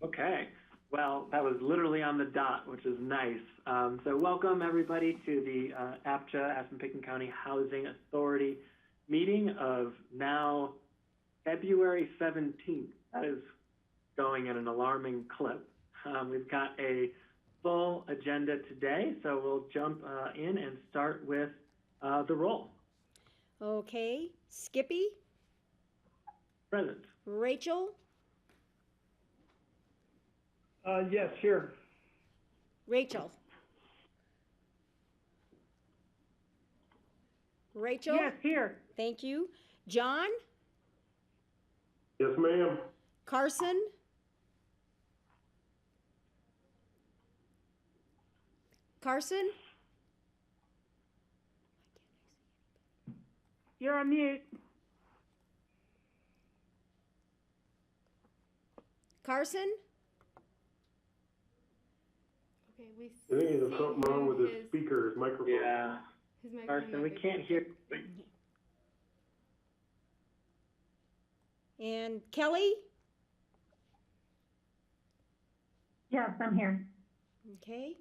Okay. Well, that was literally on the dot, which is nice. So welcome, everybody, to the APCHA, Aspen Pitkin County Housing Authority meeting of now February 17th. That is going at an alarming clip. We've got a full agenda today, so we'll jump in and start with the roll. Okay. Skippy? Present. Rachel? Yes, here. Rachel? Rachel? Yes, here. Thank you. John? Yes, ma'am. Carson? Carson? You're on mute. Carson? Okay, we I think there's see something wrong with his his speaker, his microphone. Yeah. His microphone Carson, we might be can't hear. And Kelly? Yes, I'm here. Okay.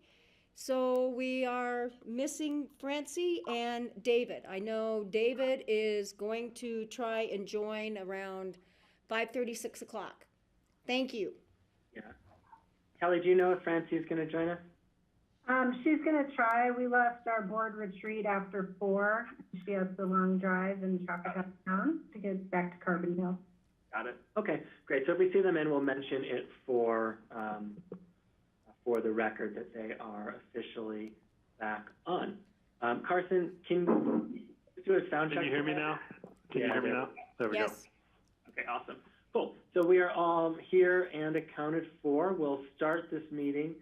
So we are missing Francie and David. I know David is going to try and join around 5:30, 6 o'clock. Thank you. Yeah. Kelly, do you know if Francie is going to join us? She's going to try. We left our board retreat after 4. She has the long drive and traffic up town to get back to Carbon Hill. Got it. Okay, great. So if we see them in, we'll mention it for the record that they are officially back on. Carson, can you do a sound check? Can you hear me now? Can you hear me now? There we go. Yes. Okay, awesome. Cool. So we are all here and accounted for. We'll start this meeting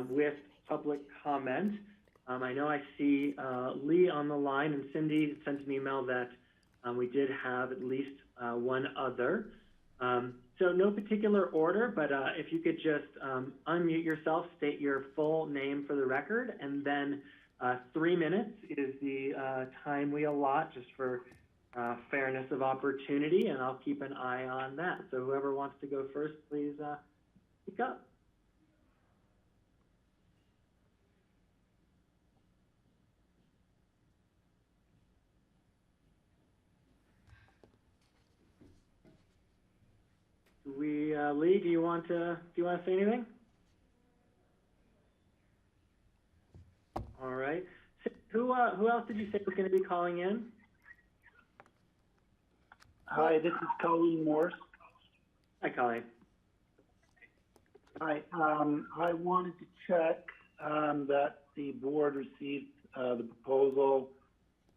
with public comment. I know I see Lee on the line, and Cindy sent an email that we did have at least one other. So no particular order, but if you could just unmute yourself, state your full name for the record, and then 3 minutes is the time we allot just for fairness of opportunity, and I'll keep an eye on that. So whoever wants to go first, please speak up. Lee, do you want to say anything? All right. Who else did you say was going to be calling in? Hi, this is Colleen Morse. Hi, Colleen. Hi, I wanted to check that the board received the proposal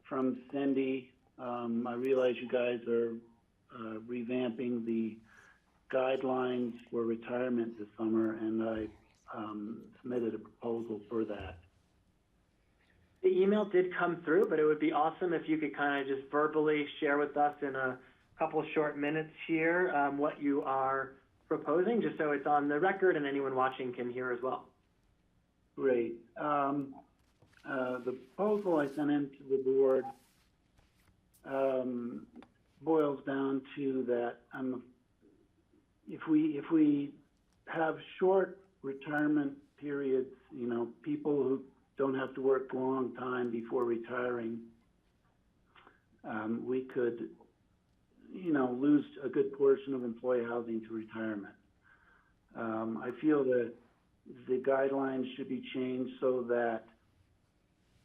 from Cindy. I realize you guys are revamping the guidelines for retirement this summer, and I submitted a proposal for that. The email did come through, but it would be awesome if you could kind of just verbally share with us in a couple short minutes here what you are proposing, just so it's on the record and anyone watching can hear as well. Great. The proposal I sent in to the board boils down to that if we have short retirement periods, you know, people who don't have to work a long time before retiring, we could, you know, lose a good portion of employee housing to retirement. I feel that the guidelines should be changed so that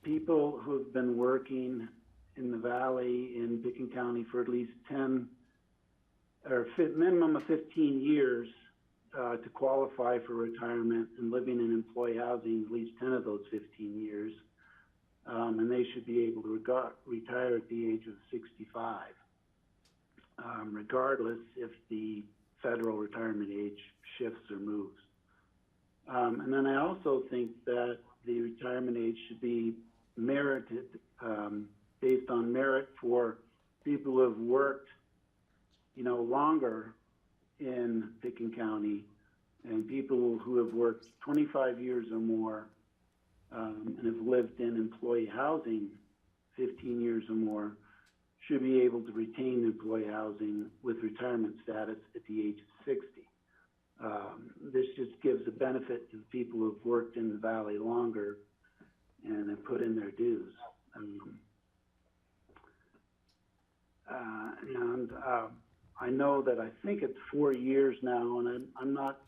people who have been working in the Valley in Pitkin County for at least 10 or minimum of 15 years to qualify for retirement and living in employee housing at least 10 of those 15 years, and they should be able to retire at the age of 65, regardless if the federal retirement age shifts or moves. And then I also think that the retirement age should be merited, based on merit for people who have worked, you know, longer in Pitkin County, and people who have worked 25 years or more and have lived in employee housing 15 years or more should be able to retain employee housing with retirement status at the age of 60. This just gives a benefit to the people who've worked in the valley longer and have put in their dues. I know that I think it's 4 years now, and I'm not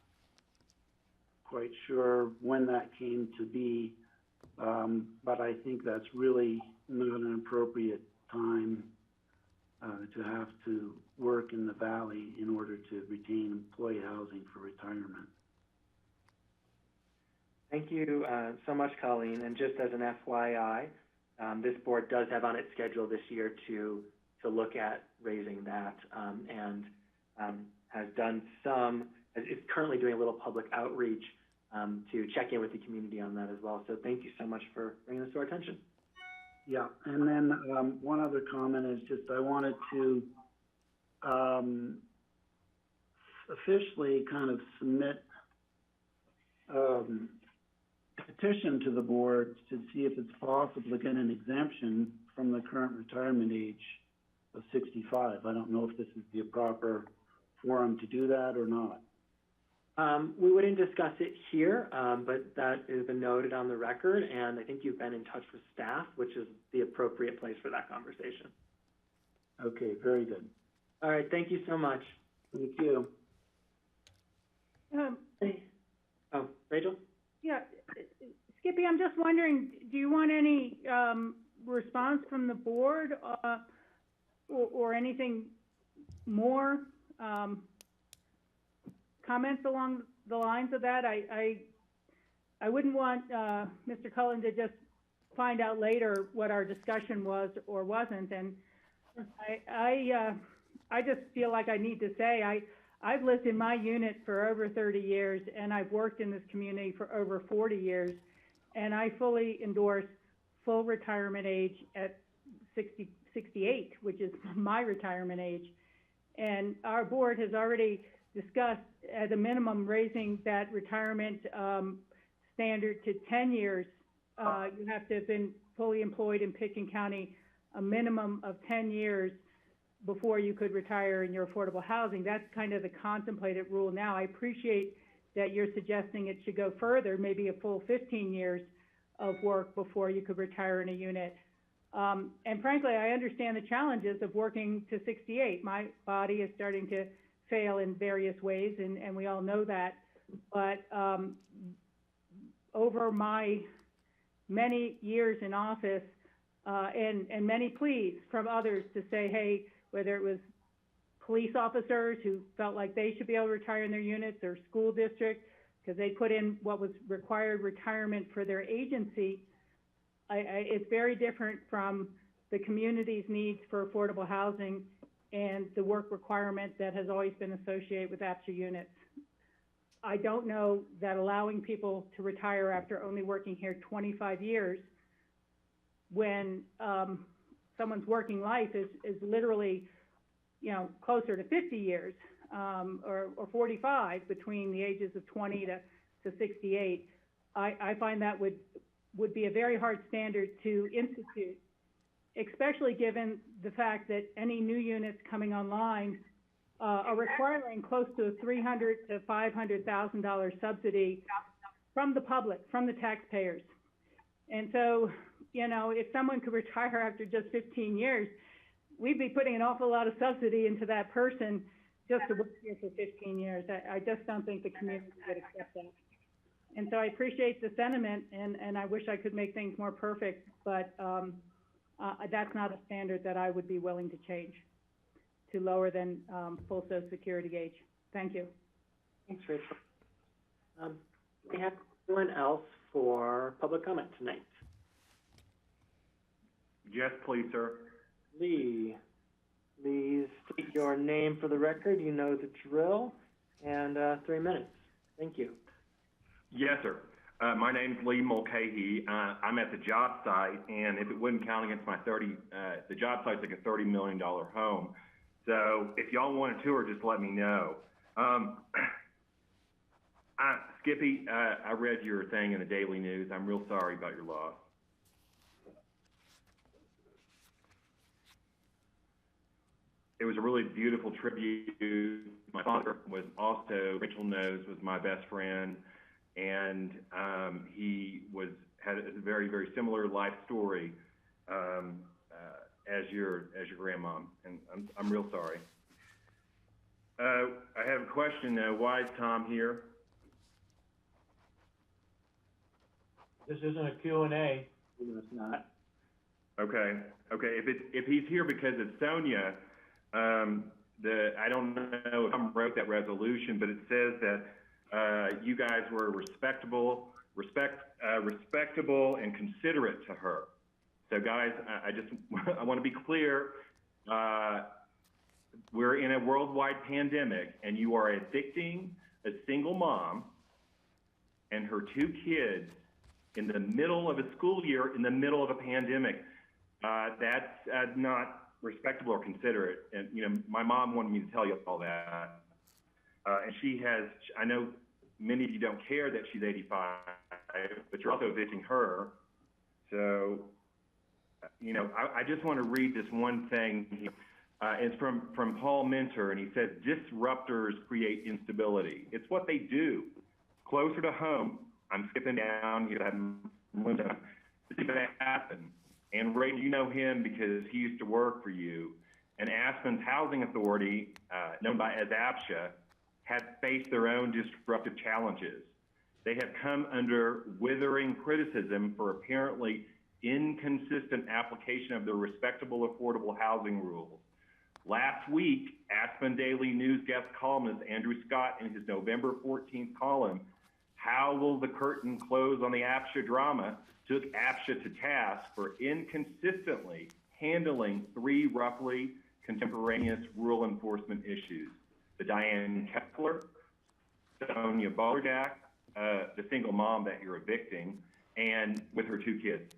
quite sure when that came to be, but I think that's really not an appropriate time to have to work in the valley in order to retain employee housing for retirement. Thank you so much, Colleen. And just as an FYI, this board does have on its schedule this year to look at raising that, and has done is currently doing a little public outreach to check in with the community on that as well. So thank you so much for bringing this to our attention. Yeah, and then one other comment is just I wanted to officially kind of submit a petition to the board to see if it's possible to get an exemption from the current retirement age of 65. I don't know if this is the proper forum to do that or not. We wouldn't discuss it here, but that has been noted on the record, and I think you've been in touch with staff, which is the appropriate place for that conversation. Okay, very good. All right, thank you so much. Thank you. Oh, Rachel? Yeah, Skippy, I'm just wondering, do you want any response from the board or anything more? Comments along the lines of that? I wouldn't want Mr. Cullen to just find out later what our discussion was or wasn't, and I just feel like I need to say I've lived in my unit for over 30 years, and I've worked in this community for over 40 years, and I fully endorse full retirement age at 68, which is my retirement age. And our board has already discussed, at a minimum, raising that retirement standard to 10 years. You have to have been fully employed in Pitkin County a minimum of 10 years before you could retire in your affordable housing. That's kind of the contemplated rule now. I appreciate that you're suggesting it should go further, maybe a full 15 years of work before you could retire in a unit. And frankly, I understand the challenges of working to 68. My body is starting to fail in various ways, and we all know that. But over my many years in office, and many pleas from others to say, hey, whether it was police officers who felt like they should be able to retire in their units, or school district, because they put in what was required retirement for their agency, it's very different from the community's needs for affordable housing and the work requirement that has always been associated with APCHA units. I don't know that allowing people to retire after only working here 25 years, when someone's working life is literally, closer to 50 years, or 45 between the ages of 20 to 68, I find that would be a very hard standard to institute, especially given the fact that any new units coming online are requiring close to a $300,000 to $500,000 subsidy from the public, from the taxpayers. And so, if someone could retire after just 15 years, we'd be putting an awful lot of subsidy into that person just to work here for 15 years. I just don't think the community would accept that. And so I appreciate the sentiment, and I wish I could make things more perfect, but that's not a standard that I would be willing to change to lower than full Social Security age. Thank you. Thanks, Rachel. Do we have anyone else for public comment tonight? Yes, please, sir. Lee, please state your name for the record. You know the drill. And 3 minutes. Thank you. Yes, sir. My name's Lee Mulcahy. I'm at the job site, and if it wouldn't count against my the job site's like a $30 million home. So if y'all want a tour, just let me know. Skippy, I read your thing in the Daily News. I'm real sorry about your loss. it was a really beautiful tribute. My father was also, Rachel knows, was my best friend, and he had a very, very similar life story as your grandmom, and I'm real sorry. I have a question. Why is Tom here? This isn't a Q&A. No, it's not. Okay. If he's here because it's Sonia, I don't know if Tom wrote that resolution, but it says that you guys were respectable and considerate to her. So guys, I want to be clear. We're in a worldwide pandemic, and you are evicting a single mom and her 2 kids in the middle of a school year, in the middle of a pandemic. That's not respectable or considerate. And, you know, my mom wanted me to tell you all that. And I know many of you don't care that she's 85, but you're also evicting her. So, you know, I just want to read this one thing here. It's from Paul Mentor, and he says, disruptors create instability. It's what they do. Closer to home, I'm skipping down here. This is Aspen. And Ray, you know him because he used to work for you. And Aspen's housing authority, known as APCHA, have faced their own disruptive challenges. They have come under withering criticism for apparently inconsistent application of the respectable affordable housing rules. Last week, Aspen Daily News guest columnist Andrew Scott, in his November 14th column, "How Will the Curtain Close on the APCHA Drama?" took APCHA to task for inconsistently handling 3 roughly contemporaneous rural enforcement issues. The Diane Kepler, Sonia Balderdak, the single mom that you're evicting, and with her 2 kids,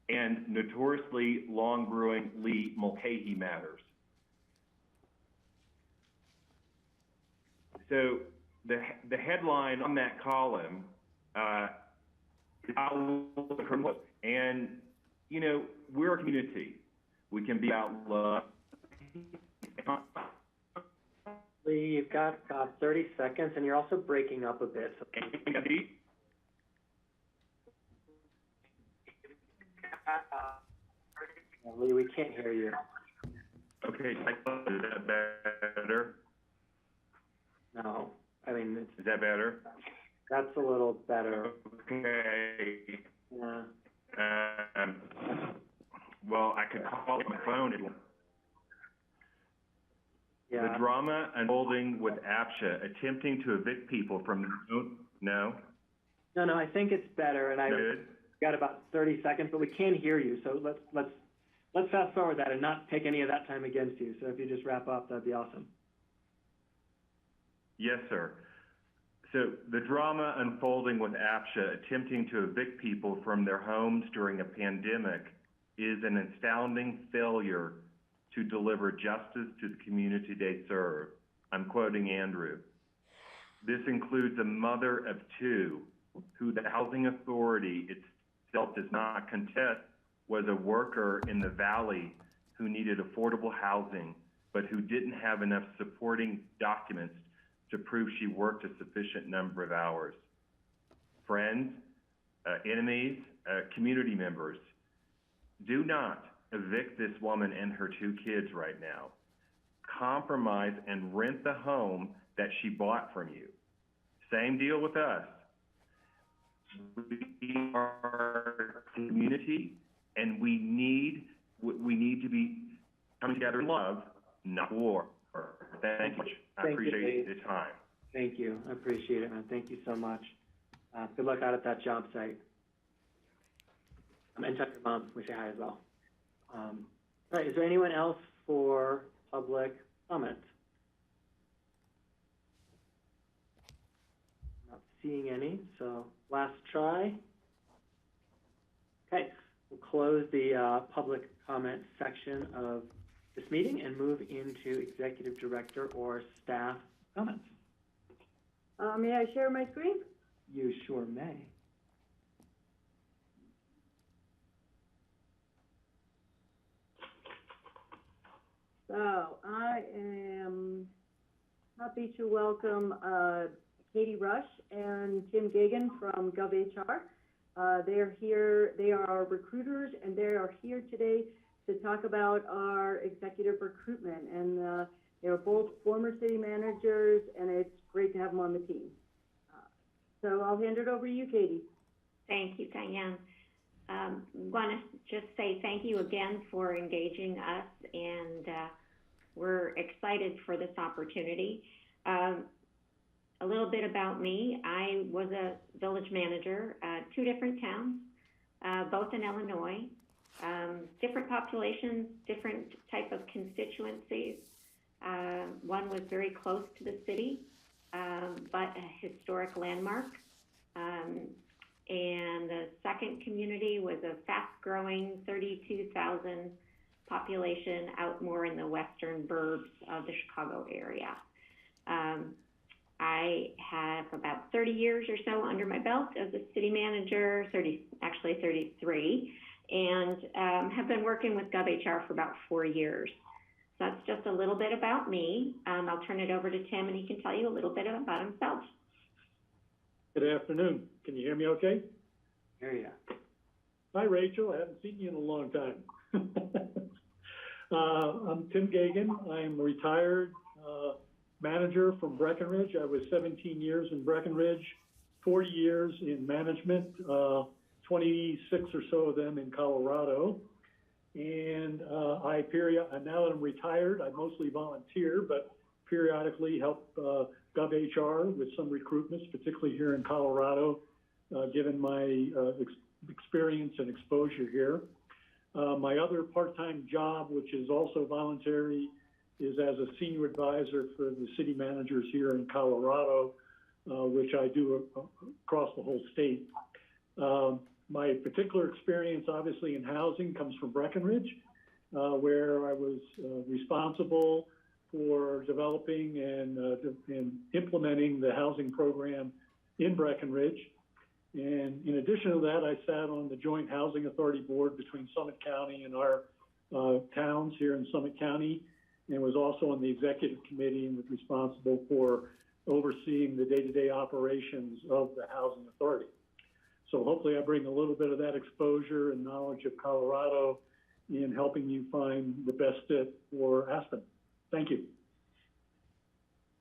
and notoriously long-brewing Lee Mulcahy matters. So the headline on that column, and, you know, we're a community. We can be out love. Lee, you've got 30 seconds, and you're also breaking up a bit. So Lee, we can't hear you. Okay, is that better? No, I mean, Is that better? that's a little better. Okay. Yeah. Well, I could call my phone if you want. Yeah. The drama unfolding with APCHA attempting to evict people from no. No, I think it's better, and I've Good. got about 30 seconds, but we can't hear you. So let's fast forward that and not take any of that time against you. So if you just wrap up, that'd be awesome. Yes, sir. So the drama unfolding with APCHA attempting to evict people from their homes during a pandemic is an astounding failure to deliver justice to the community they serve. I'm quoting Andrew. This includes a mother of 2 who the housing authority itself does not contest was a worker in the valley who needed affordable housing, but who didn't have enough supporting documents to prove she worked a sufficient number of hours. Friends, enemies, community members, do not evict this woman and her 2 kids right now. Compromise and rent the home that she bought from you. Same deal with us. We are a community, and we need to be coming together in love, not war. Thank you. I appreciate the time. Thank you. I appreciate it, man. Thank you so much. Good luck out at that job site. And tell your mom we say hi as well. All right, is there anyone else for public comment? Not seeing any, so last try. Okay, we'll close the public comment section of this meeting and move into executive director or staff comments. May I share my screen? You sure may. So So I am happy to welcome Katie Rush and Tim Gagan from GovHR. They're here, they are our recruiters, and they are here today to talk about our executive recruitment. And they're both former city managers, and it's great to have them on the team. So I'll hand it over to you, Katie. Thank you, Diane. Want to just say thank you again for engaging us, and we're excited for this opportunity. A little bit about me. I was a village manager, 2 different towns, both in Illinois, different populations, different type of constituencies. One was very close to the city, but a historic landmark. And the second community was a fast-growing 32,000 population out more in the western burbs of the Chicago area. I have about 30 years or so under my belt as a city manager, 33, and have been working with GovHR for about 4 years. So that's just a little bit about me. I'll turn it over to Tim, and he can tell you a little bit about himself. Good afternoon. Can you hear me okay? Hear ya. Hi, Rachel. I haven't seen you in a long time. I'm Tim Gagan. I'm a retired manager from Breckenridge. I was 17 years in Breckenridge, 40 years in management, 26 or so of them in Colorado. And now that I'm retired, I mostly volunteer, but periodically help GovHR with some recruitments, particularly here in Colorado, given my experience and exposure here. My other part-time job, which is also voluntary, is as a senior advisor for the city managers here in Colorado, which I do across the whole state. My particular experience, obviously, in housing comes from Breckenridge, where I was responsible for developing and implementing the housing program in Breckenridge. And in addition to that, I sat on the Joint Housing Authority Board between Summit County and our towns here in Summit County, and was also on the executive committee and was responsible for overseeing the day-to-day operations of the housing authority. So hopefully I bring a little bit of that exposure and knowledge of Colorado in helping you find the best fit for Aspen. Thank you.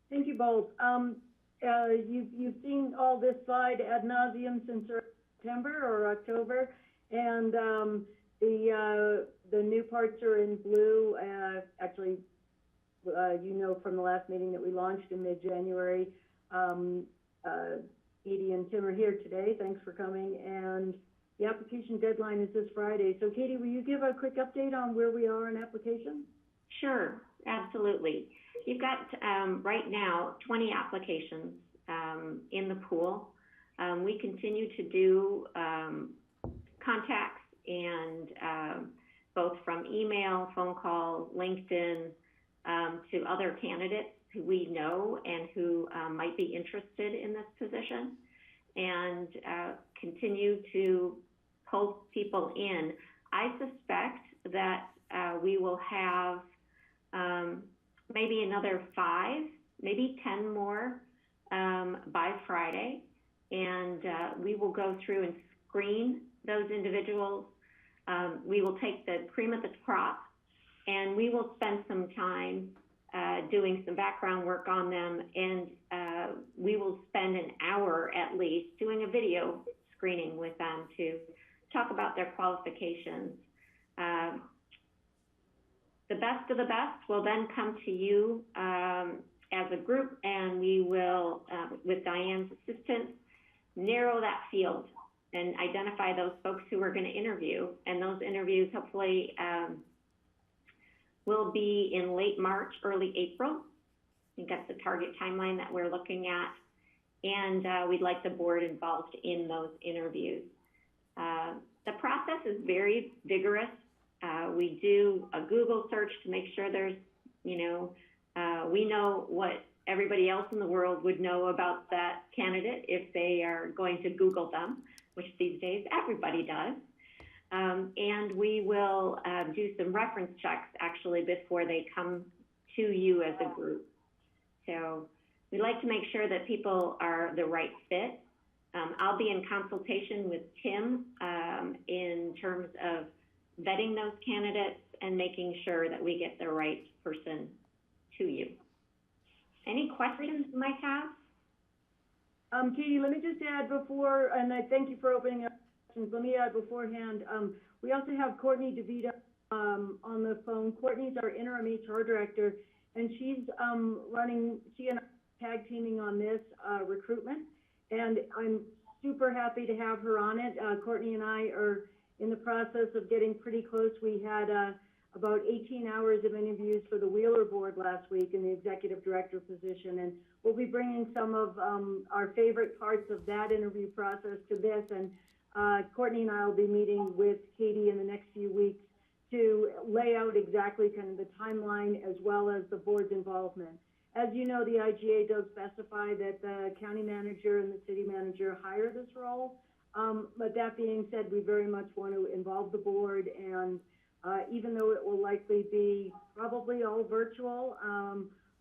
Thank you both. You've seen all this slide ad nauseum since September or October, and the new parts are in blue. Actually, you know from the last meeting that we launched in mid-January. Katie and Tim are here today. Thanks for coming. And the application deadline is this Friday. So Katie, will you give a quick update on where we are in application? Sure, absolutely. You've got right now 20 applications in the pool. We continue to do contacts and both from email, phone call, LinkedIn, to other candidates who we know and who might be interested in this position, and continue to pull people in. I suspect that we will have maybe another 5, maybe 10 more by Friday, and we will go through and screen those individuals. We will take the cream of the crop, and we will spend some time doing some background work on them, and we will spend an hour at least doing a video screening with them to talk about their qualifications. The best of the best will then come to you as a group, and we will, with Diane's assistance, narrow that field and identify those folks who we're going to interview. And those interviews hopefully will be in late March, early April. I think that's the target timeline that we're looking at. And we'd like the board involved in those interviews. The process is very vigorous. We do a Google search to make sure there's, we know what everybody else in the world would know about that candidate if they are going to Google them, which these days everybody does. And we will do some reference checks actually before they come to you as a group. So we like to make sure that people are the right fit. I'll be in consultation with Tim in terms of vetting those candidates and making sure that we get the right person to you. Any questions you might have? Katie, let me just add before, and I thank you for opening up questions. Let me add beforehand, we also have Courtney DeVito on the phone. Courtney's our interim HR director, and she's she and I are tag teaming on this recruitment, and I'm super happy to have her on it. Courtney and I are in the process of getting pretty close. We had about 18 hours of interviews for the Wheeler board last week in the executive director position, and we'll be bringing some of our favorite parts of that interview process to this, and Courtney and I will be meeting with Katie in the next few weeks to lay out exactly kind of the timeline as well as the board's involvement. As you know, the IGA does specify that the county manager and the city manager hire this role, but that being said, we very much want to involve the board, and even though it will likely be probably all virtual,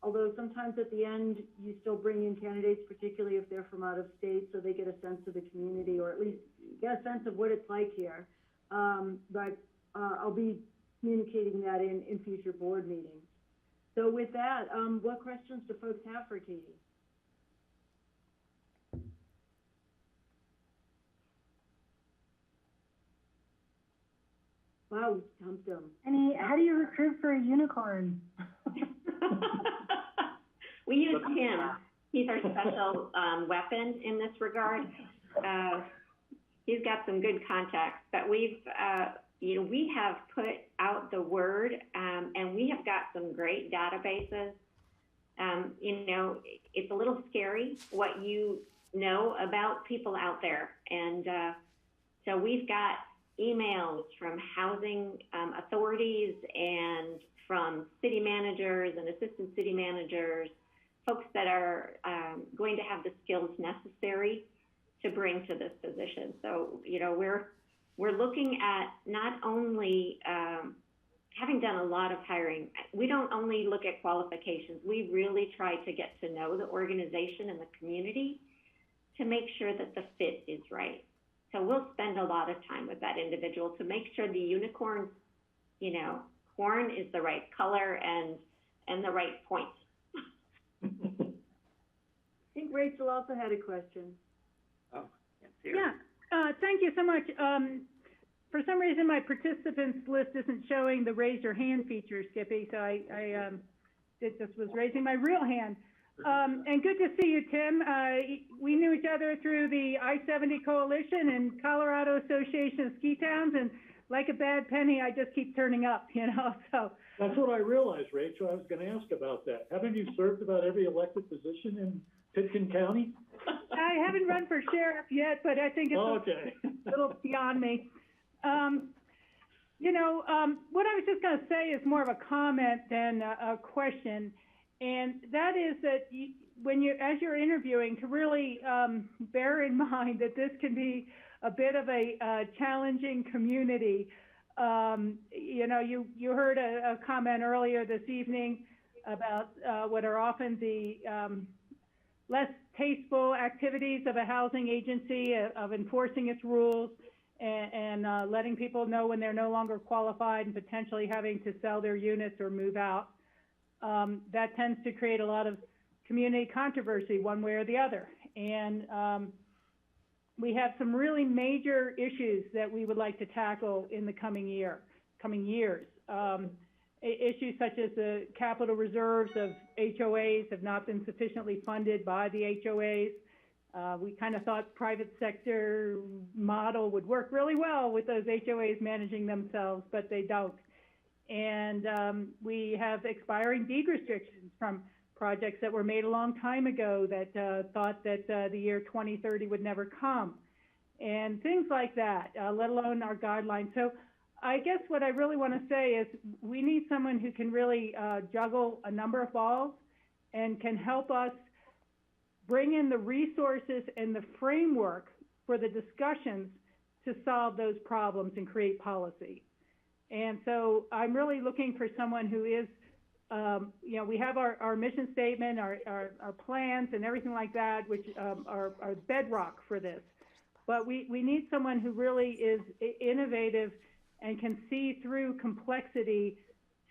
although sometimes at the end you still bring in candidates, particularly if they're from out of state, so they get a sense of the community, or at least get a sense of what it's like here. But I'll be communicating that in future board meetings. So with that, what questions do folks have for Katie? Wow, stumped them. How do you recruit for a unicorn? We use him. He's our special weapon in this regard. He's got some good contacts, but we have put out the word, and we have got some great databases. It's a little scary what you know about people out there, and so we've got emails from housing authorities and from city managers and assistant city managers, folks that are going to have the skills necessary to bring to this position. So, we're looking at not only having done a lot of hiring, we don't only look at qualifications, we really try to get to know the organization and the community to make sure that the fit is right. So we'll spend a lot of time with that individual to make sure the unicorn, corn is the right color and the right point. I think Rachel also had a question. Oh, yes, Yeah, thank you so much. For some reason, my participants list isn't showing the raise your hand feature, Skippy, so I just was raising my real hand. And good to see you, Tim. We knew each other through the I-70 Coalition and Colorado Association of Ski Towns, and like a bad penny, I just keep turning up, so. That's what I realized, Rachel. I was going to ask about that. Haven't you served about every elected position in Pitkin County? I haven't run for sheriff yet, but I think it's a little beyond me. What I was just going to say is more of a comment than a question. And that is that as you're interviewing, to really bear in mind that this can be a bit of a challenging community. You heard a comment earlier this evening about what are often the less tasteful activities of a housing agency, of enforcing its rules and letting people know when they're no longer qualified and potentially having to sell their units or move out. That tends to create a lot of community controversy one way or the other. And we have some really major issues that we would like to tackle in the coming years. Issues such as the capital reserves of HOAs have not been sufficiently funded by the HOAs. We kind of thought private sector model would work really well with those HOAs managing themselves, but they don't. And we have expiring deed restrictions from projects that were made a long time ago that thought that the year 2030 would never come, and things like that, let alone our guidelines. So I guess what I really want to say is we need someone who can really juggle a number of balls and can help us bring in the resources and the framework for the discussions to solve those problems and create policy. And so I'm really looking for someone who is, you know, we have our mission statement, our plans and everything like that, which are bedrock for this. But we need someone who really is innovative and can see through complexity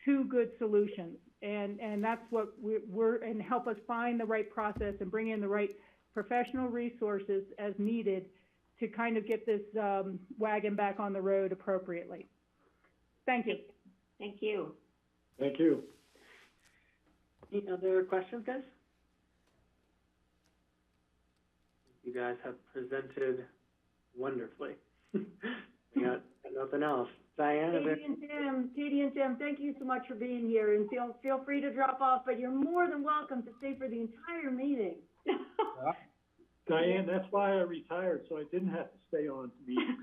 to good solutions. And that's what and help us find the right process and bring in the right professional resources as needed to kind of get this wagon back on the road appropriately. Thank you. Thank you. Thank you. Any other questions, guys? You guys have presented wonderfully. We got nothing else. Diane, Katie and Tim, thank you so much for being here, and feel free to drop off, but you're more than welcome to stay for the entire meeting. Diane, that's why I retired, so I didn't have to stay on meetings.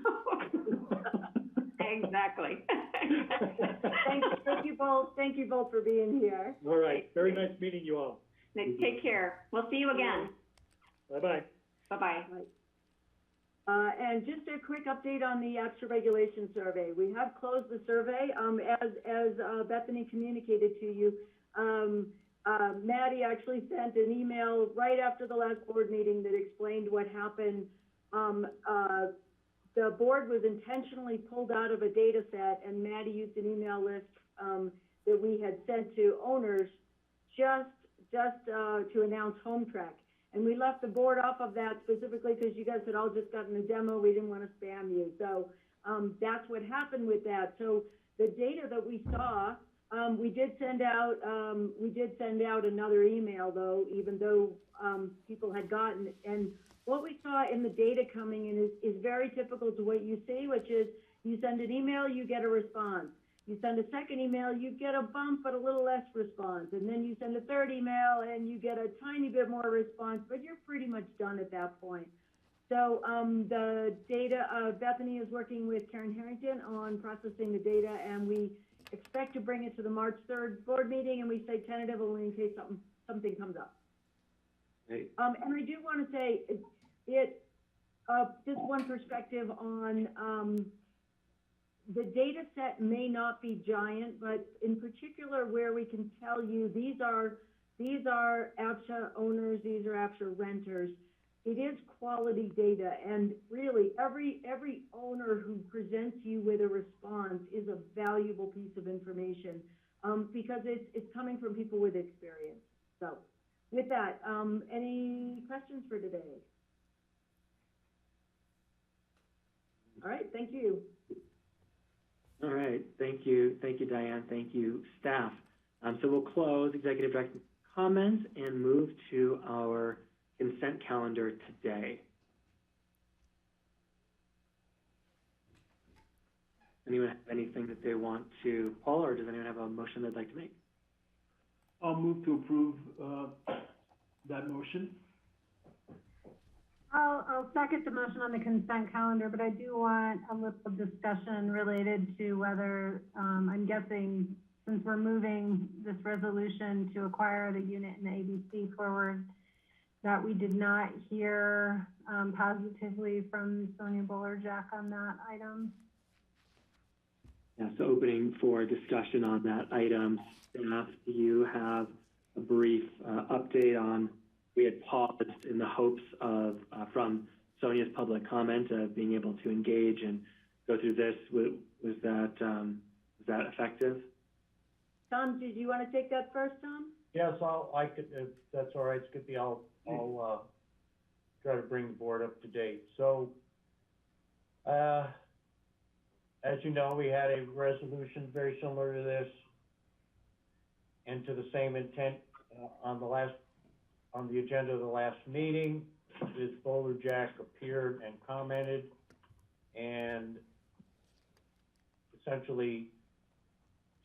Exactly. Thank you both for being here. All right, very nice meeting you all. Take care. We'll see you again. Bye-bye. Bye-bye. And just a quick update on the APCHA regulation survey. We have closed the survey. As Bethany communicated to you, Maddie actually sent an email right after the last board meeting that explained what happened. The board was intentionally pulled out of a data set, and Maddie used an email list that we had sent to owners just to announce home track. And we left the board off of that specifically because you guys had all just gotten a demo. We didn't want to spam you. So that's what happened with that. So the data that we saw, we did send out another email though, even though people had gotten. And what we saw in the data coming in is very typical to what you see, which is you send an email, you get a response. You send a second email, you get a bump, but a little less response. And then you send a third email and you get a tiny bit more response, but you're pretty much done at that point. So the data, Bethany is working with Karen Harrington on processing the data, and we expect to bring it to the March 3rd board meeting, and we say tentatively in case something comes up. Great. And I do want to say, just one perspective on the data set may not be giant, but in particular where we can tell you these are APCHA owners, these are APCHA renters. It is quality data, and really every owner who presents you with a response is a valuable piece of information because it's coming from people with experience. So with that, any questions for today? All right, thank you. all right, thank you, Diane, thank you, staff. So we'll close executive director comments and move to our consent calendar today. Anyone have anything that they want to pull, or does anyone have a motion they'd like to make? I'll move to approve, that motion. I'll second the motion on the consent calendar, but I do want a little discussion related to whether, I'm guessing, since we're moving this resolution to acquire the unit in the ABC forward, that we did not hear positively from Sonia Boler-Jack on that item. Yeah, so opening for discussion on that item. Staff, do you have a brief update on, we had paused in the hopes of, from Sonia's public comment, of being able to engage and go through this. Was that effective? Tom, did you want to take that first, Tom? Yes, I could, if that's all right, Skippy, I'll try to bring the board up to date. So, as you know, we had a resolution very similar to this and to the same intent on the agenda of the last meeting. Ms. Boler-Jack appeared and commented and essentially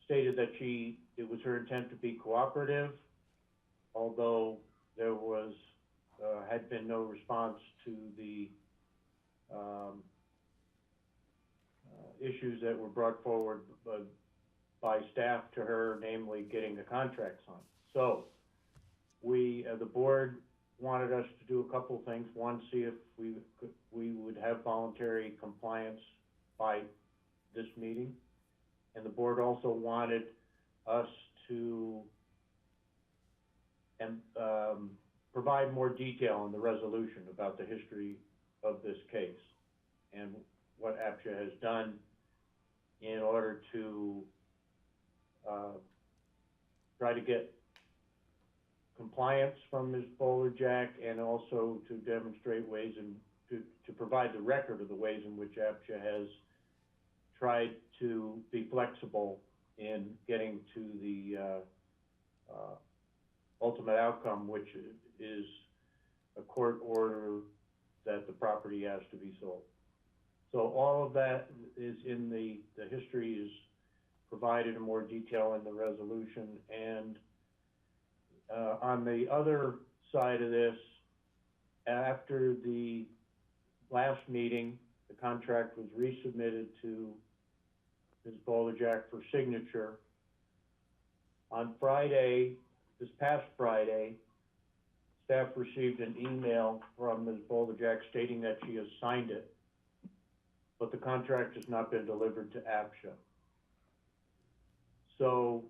stated that it was her intent to be cooperative, although there was, had been no response to the issues that were brought forward by staff to her, namely getting the contract signed. So we, the board, wanted us to do a couple of things. One, see if we would have voluntary compliance by this meeting. And the board also wanted us to provide more detail in the resolution about the history of this case and what APCHA has done in order to try to get compliance from Ms. Bowler-Jack, and also to demonstrate ways to provide the record of the ways in which APCHA has tried to be flexible in getting to the ultimate outcome, which is a court order that the property has to be sold. So all of that is in the history is provided in more detail in the resolution. And on the other side of this, after the last meeting, the contract was resubmitted to Ms. Bowler-Jack for signature. On Friday, this past Friday, staff received an email from Ms. Bowler-Jack stating that she has signed it, but the contract has not been delivered to APCHA. So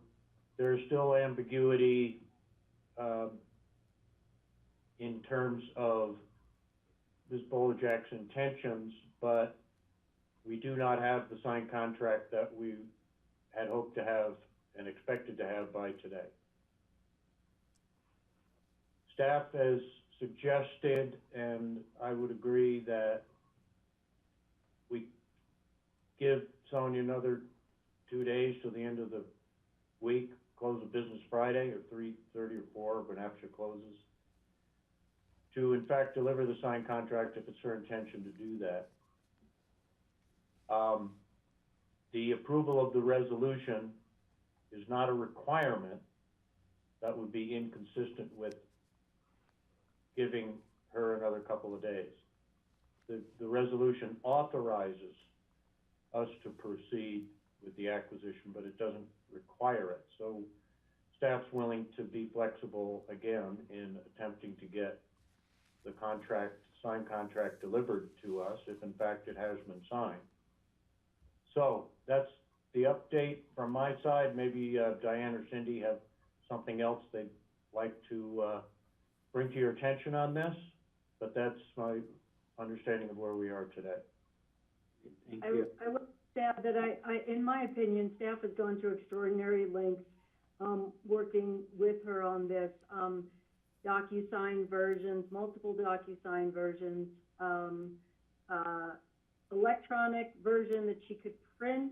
there's still ambiguity in terms of Ms. Bowler-Jack's intentions, but we do not have the signed contract that we had hoped to have and expected to have by today. Staff has suggested, and I would agree, that we give Sonia another 2 days till the end of the week, close of business Friday, or 3:30 or 4 when APCHA closes, to in fact deliver the signed contract if it's her intention to do that. The approval of the resolution is not a requirement. That would be inconsistent with giving her another couple of days. The resolution authorizes us to proceed with the acquisition, but it doesn't require it. So staff's willing to be flexible again in attempting to get the signed contract delivered to us if in fact it has been signed. So that's the update from my side. Maybe Diane or Cindy have something else they'd like to bring to your attention on this, but that's my understanding of where we are today. Thank you. I would add that in my opinion, staff has gone to extraordinary lengths working with her on this. DocuSign versions, multiple DocuSign versions, electronic version that she could print.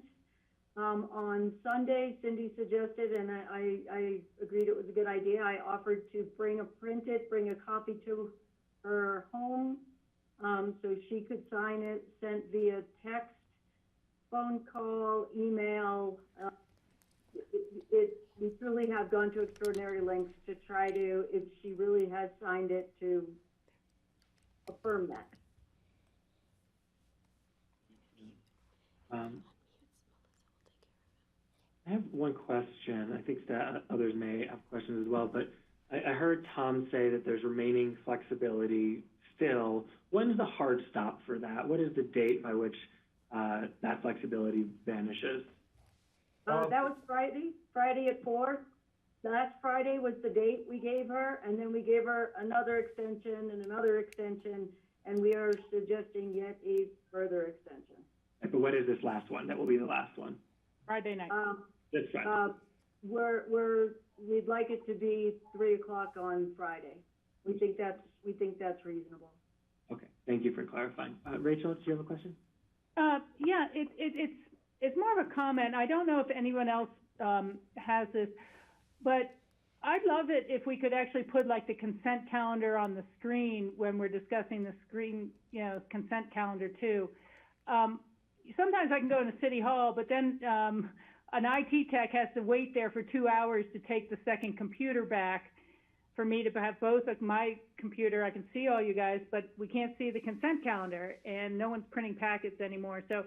On Sunday, Cindy suggested, and I agreed it was a good idea, I offered to bring a copy to her home so she could sign it, sent via text, phone call, email. We truly have gone to extraordinary lengths to try to, if she really has signed it, to affirm that. I have one question. I think that others may have questions as well, but I heard Tom say that there's remaining flexibility still. When's the hard stop for that? What is the date by which that flexibility vanishes? That was Friday at 4. Last Friday was the date we gave her, and then we gave her another extension and another extension, and we are suggesting yet a further extension. But what is this last one? That will be the last one. Friday night. That's Friday. We'd like it to be 3 o'clock on Friday. We think that's reasonable. Okay, thank you for clarifying. Rachel, do you have a question? Yeah, it's more of a comment. I don't know if anyone else has this, but I'd love it if we could actually put like the consent calendar on the screen when we're discussing the screen, consent calendar too. Sometimes I can go into City Hall, but then an IT tech has to wait there for 2 hours to take the second computer back for me to have both of my computer. I can see all you guys, but we can't see the consent calendar, and no one's printing packets anymore. So,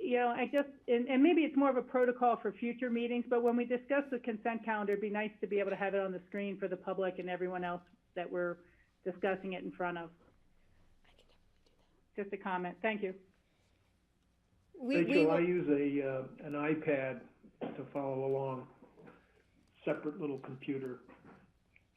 I just, and maybe it's more of a protocol for future meetings, but when we discuss the consent calendar, it'd be nice to be able to have it on the screen for the public and everyone else that we're discussing it in front of. Just a comment. Thank you. Rachel, I use an iPad to follow along, separate little computer.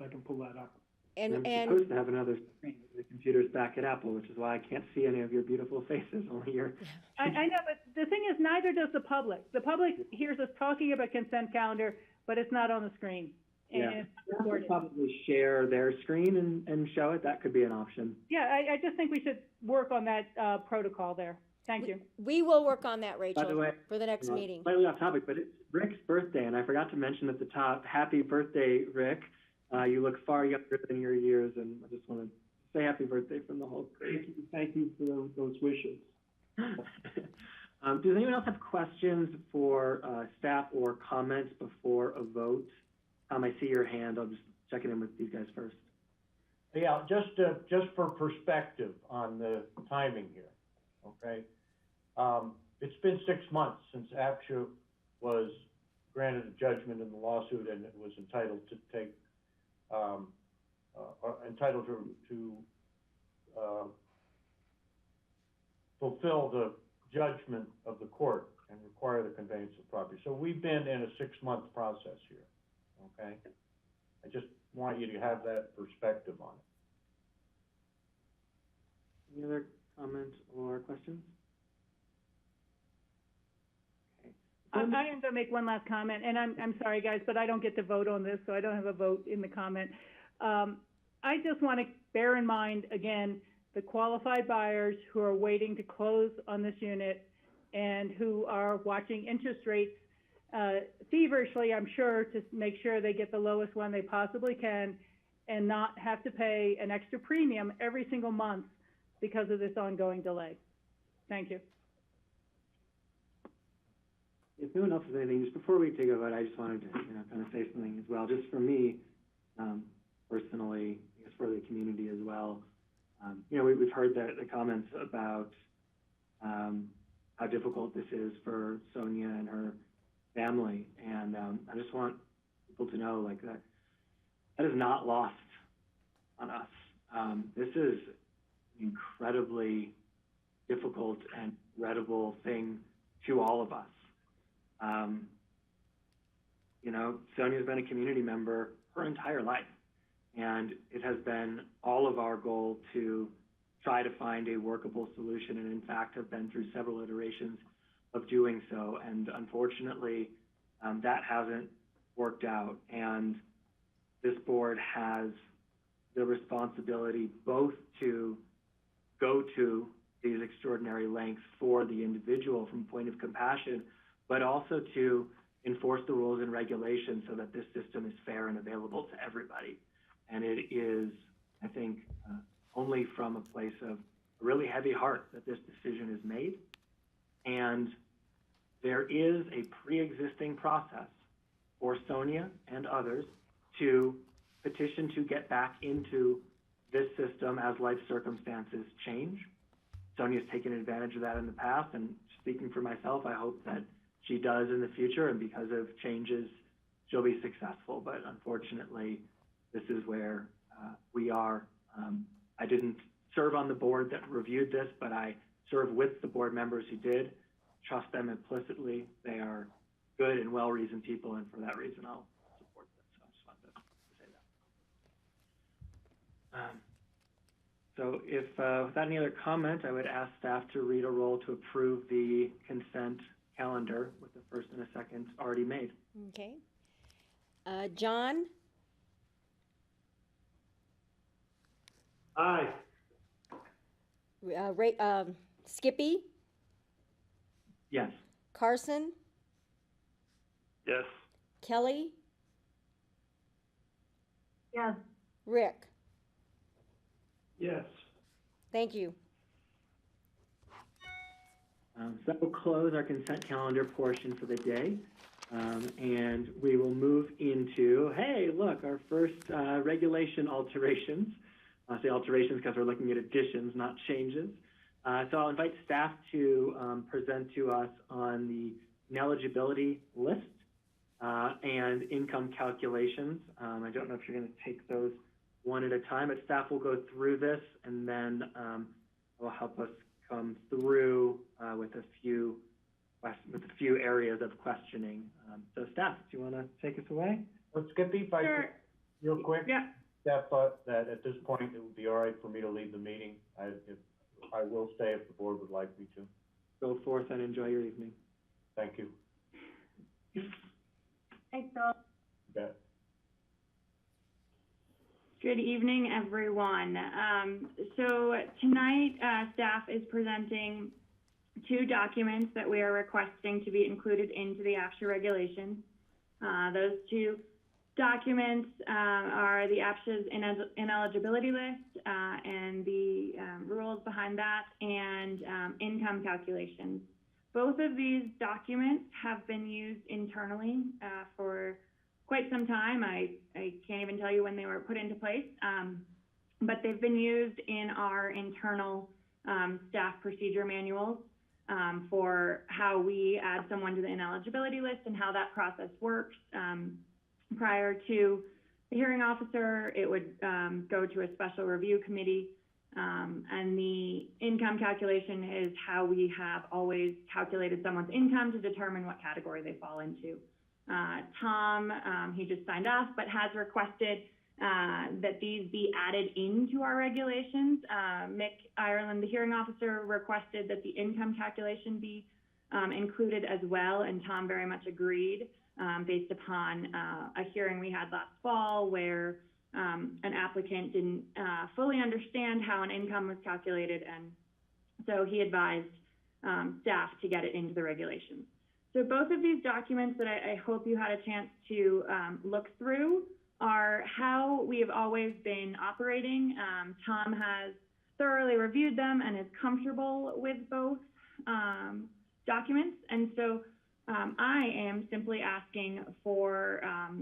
I can pull that up. I'm supposed to have another screen. The computer's back at Apple, which is why I can't see any of your beautiful faces, only your... I know, but the thing is, neither does the public. The public hears us talking about consent calendar, but it's not on the screen. And Yeah, it's they'll recorded. probably share their screen and show it. That could be an option. Yeah, I just think we should work on that protocol there. Thank you. We will work on that, Rachel, By the way, for the next meeting. Slightly off topic, but it's Rick's birthday, and I forgot to mention at the top, happy birthday, Rick. You look far younger than your years, and I just want to say happy birthday from the whole crew. Thank you for those wishes. Does anyone else have questions for staff or comments before a vote? I see your hand. I'll just check it in with these guys first. Yeah, just for perspective on the timing here, okay? It's been 6 months since APCHA was granted a judgment in the lawsuit and it was entitled to take, entitled to fulfill the judgment of the court and require the conveyance of property. So we've been in a 6-month process here, okay? I just want you to have that perspective on it. Any other comments or questions? Okay. I am going to make one last comment, and I'm sorry, guys, but I don't get to vote on this, so I don't have a vote in the comment. I just want to bear in mind, again, the qualified buyers who are waiting to close on this unit and who are watching interest rates feverishly, I'm sure, to make sure they get the lowest one they possibly can and not have to pay an extra premium every single month because of this ongoing delay. Thank you. If no one else has anything, just before we take a vote, I just wanted to, kind of say something as well. Just for me, personally, I guess for the community as well. We've heard the comments about how difficult this is for Sonia and her family, and I just want people to know, like, that is not lost on us. This is an incredibly difficult and regrettable thing to all of us. Sonia's been a community member her entire life, and it has been all of our goal to try to find a workable solution, and in fact have been through several iterations of doing so, and unfortunately, that hasn't worked out, and this board has the responsibility both to go to these extraordinary lengths for the individual from a point of compassion, but also to enforce the rules and regulations so that this system is fair and available to everybody. And it is, I think, only from a place of a really heavy heart that this decision is made. And there is a pre-existing process for Sonia and others to petition to get back into this system as life circumstances change. Sonia's taken advantage of that in the past, and speaking for myself, I hope that she does in the future, and because of changes, she'll be successful. But unfortunately, this is where we are. I didn't serve on the board that reviewed this, but I serve with the board members who did. Trust them implicitly. They are good and well-reasoned people, and for that reason, I'll support them. So I just wanted to say that. So if without any other comment, I would ask staff to read a roll to approve the consent calendar with the first and a second already made. Okay. John? Aye. Skippy? Yes. Carson? Yes. Kelly? Yes. Rick? Yes. Thank you. So we'll close our consent calendar portion for the day, and we will move into, hey, look, our first regulation alterations. I say alterations because we're looking at additions, not changes. So I'll invite staff to present to us on the ineligibility list and income calculations. I don't know if you're going to take those one at a time, but staff will go through this and then will help us come through with a few areas of questioning. So staff, do you want to take us away? Well, Skippy, if I Sure. could, real quick. Yeah. Staff thought that at this point, it would be all right for me to leave the meeting. I will stay if the board would like me to. Go forth and enjoy your evening. Thank you. Thanks, Bill. You bet. Good evening, everyone. So tonight, staff is presenting two documents that we are requesting to be included into the APCHA regulations. Those two documents are the APCHA's ineligibility list and the rules behind that, and income calculations. Both of these documents have been used internally for quite some time. I can't even tell you when they were put into place, but they've been used in our internal staff procedure manuals for how we add someone to the ineligibility list and how that process works. Prior to the hearing officer, it would go to a special review committee, and the income calculation is how we have always calculated someone's income to determine what category they fall into. Tom, he just signed off, but has requested that these be added into our regulations. Mick Ireland, the hearing officer, requested that the income calculation be included as well, and Tom very much agreed based upon a hearing we had last fall where an applicant didn't fully understand how an income was calculated, and so he advised staff to get it into the regulations. So both of these documents that I hope you had a chance to look through are how we have always been operating. Tom has thoroughly reviewed them and is comfortable with both documents, and so I am simply asking for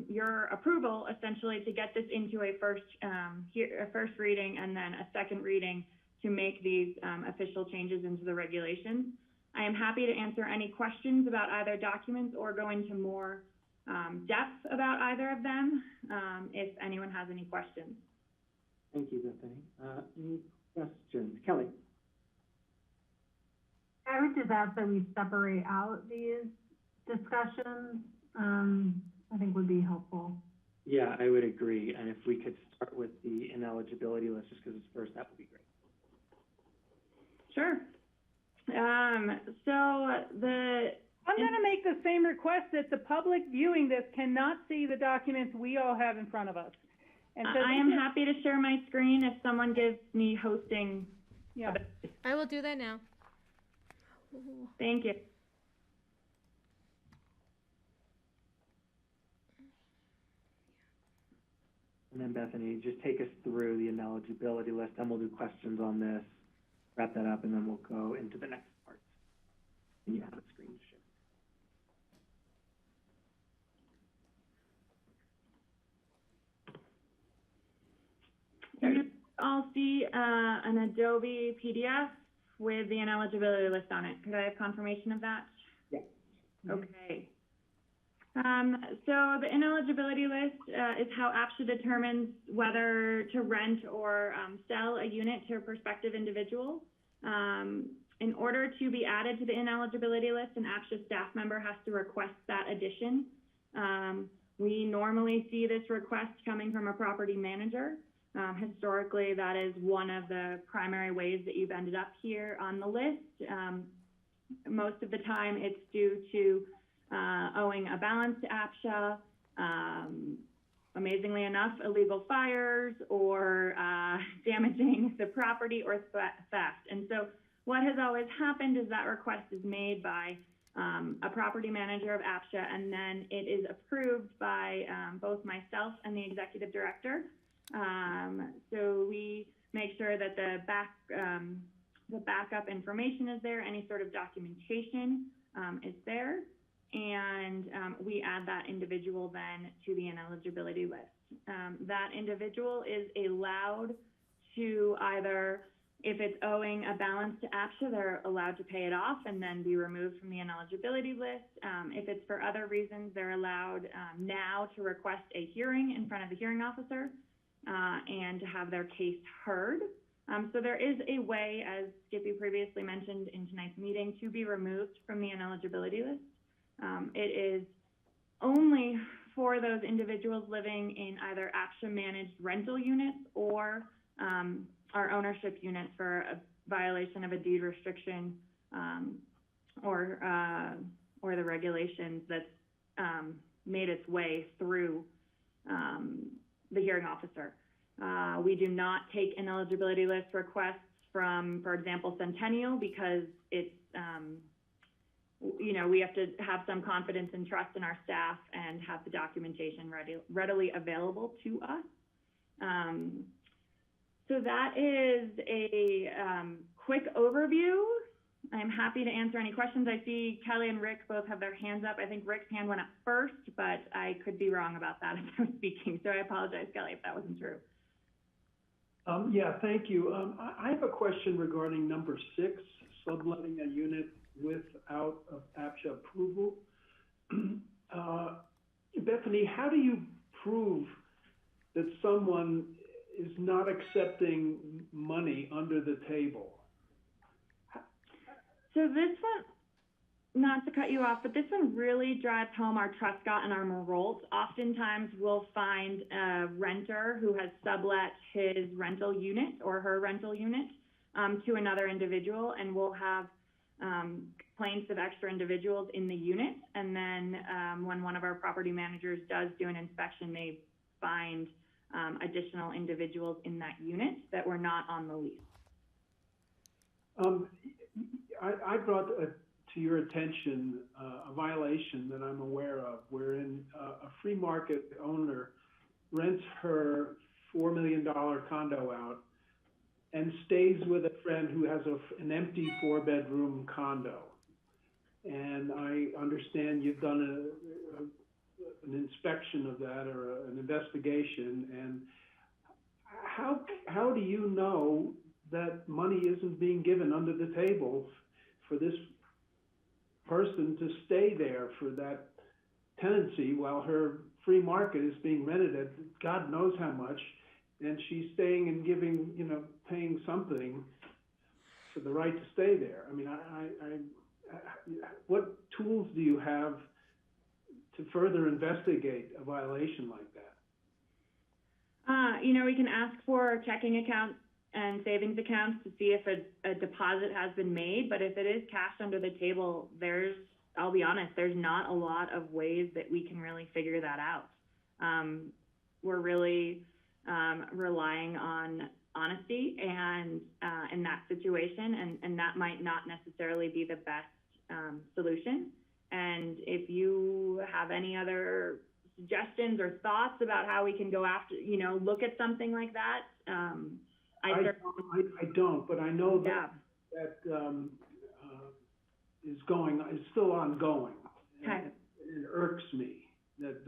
your approval, essentially, to get this into a first reading and then a second reading to make these official changes into the regulations. I am happy to answer any questions about either documents or go into more depth about either of them if anyone has any questions. Thank you, Bethany. Any questions? Kelly? I would just ask that we separate out these discussions, I think would be helpful. Yeah, I would agree. And if we could start with the ineligibility list, just because it's first, that would be great. Sure. I'm going to make the same request that the public viewing this cannot see the documents we all have in front of us. And so I am happy to share my screen if someone gives me hosting. Yeah. I will do that now. Thank you. And then Bethany, just take us through the ineligibility list, and we'll do questions on this, wrap that up, and then we'll go into the next part. And you have a screen to share. You all see an Adobe PDF with the ineligibility list on it. Could I have confirmation of that? Yeah. Okay. So the ineligibility list is how APCHA determines whether to rent or sell a unit to a prospective individual. In order to be added to the ineligibility list, an APCHA staff member has to request that addition. We normally see this request coming from a property manager. Historically, that is one of the primary ways that you've ended up here on the list. Most of the time, it's due to owing a balance to APCHA, amazingly enough, illegal fires, or damaging the property or theft. And so what has always happened is that request is made by a property manager of APCHA, and then it is approved by both myself and the executive director. So we make sure that the backup information is there, any sort of documentation is there, and we add that individual then to the ineligibility list. That individual is allowed to either, if it's owing a balance to APCHA, they're allowed to pay it off and then be removed from the ineligibility list. If it's for other reasons, they're allowed now to request a hearing in front of the hearing officer. and to have their case heard. So there is a way, as Skippy previously mentioned in tonight's meeting, to be removed from the ineligibility list. It is only for those individuals living in either APCHA managed rental units or our ownership units for a violation of a deed restriction or the regulations that's made its way through the hearing officer. We do not take ineligibility list requests from, for example, Centennial, because it's, we have to have some confidence and trust in our staff and have the documentation readily available to us. So that is a quick overview. I'm happy to answer any questions. I see Kelly and Rick both have their hands up. I think Rick's hand went up first, but I could be wrong about that as I was speaking. So I apologize, Kelly, if that wasn't true. Yeah, thank you. I have a question regarding number 6, subletting a unit without APCHA approval. Bethany, how do you prove that someone is not accepting money under the table? So this one, not to cut you off, but this one really drives home our Truscott and our Merolts. Oftentimes we'll find a renter who has sublet his rental unit or her rental unit to another individual, and we'll have complaints of extra individuals in the unit. And then when one of our property managers does do an inspection, they find additional individuals in that unit that were not on the lease. I brought to your attention a violation that I'm aware of, wherein a free market owner rents her $4 million condo out and stays with a friend who has an empty 4-bedroom condo. And I understand you've done an inspection of that or an investigation. And how do you know that money isn't being given under the table for this person to stay there for that tenancy while her free market is being rented at God knows how much, and she's staying and giving, paying something for the right to stay there? I mean, what tools do you have to further investigate a violation like that? We can ask for checking accounts and savings accounts to see if a deposit has been made, but if it is cash under the table, I'll be honest, there's not a lot of ways that we can really figure that out. We're really relying on honesty and in that situation, and that might not necessarily be the best solution. And if you have any other suggestions or thoughts about how we can go after, look at something like that, I don't, but I know that is still ongoing. Okay. It irks me that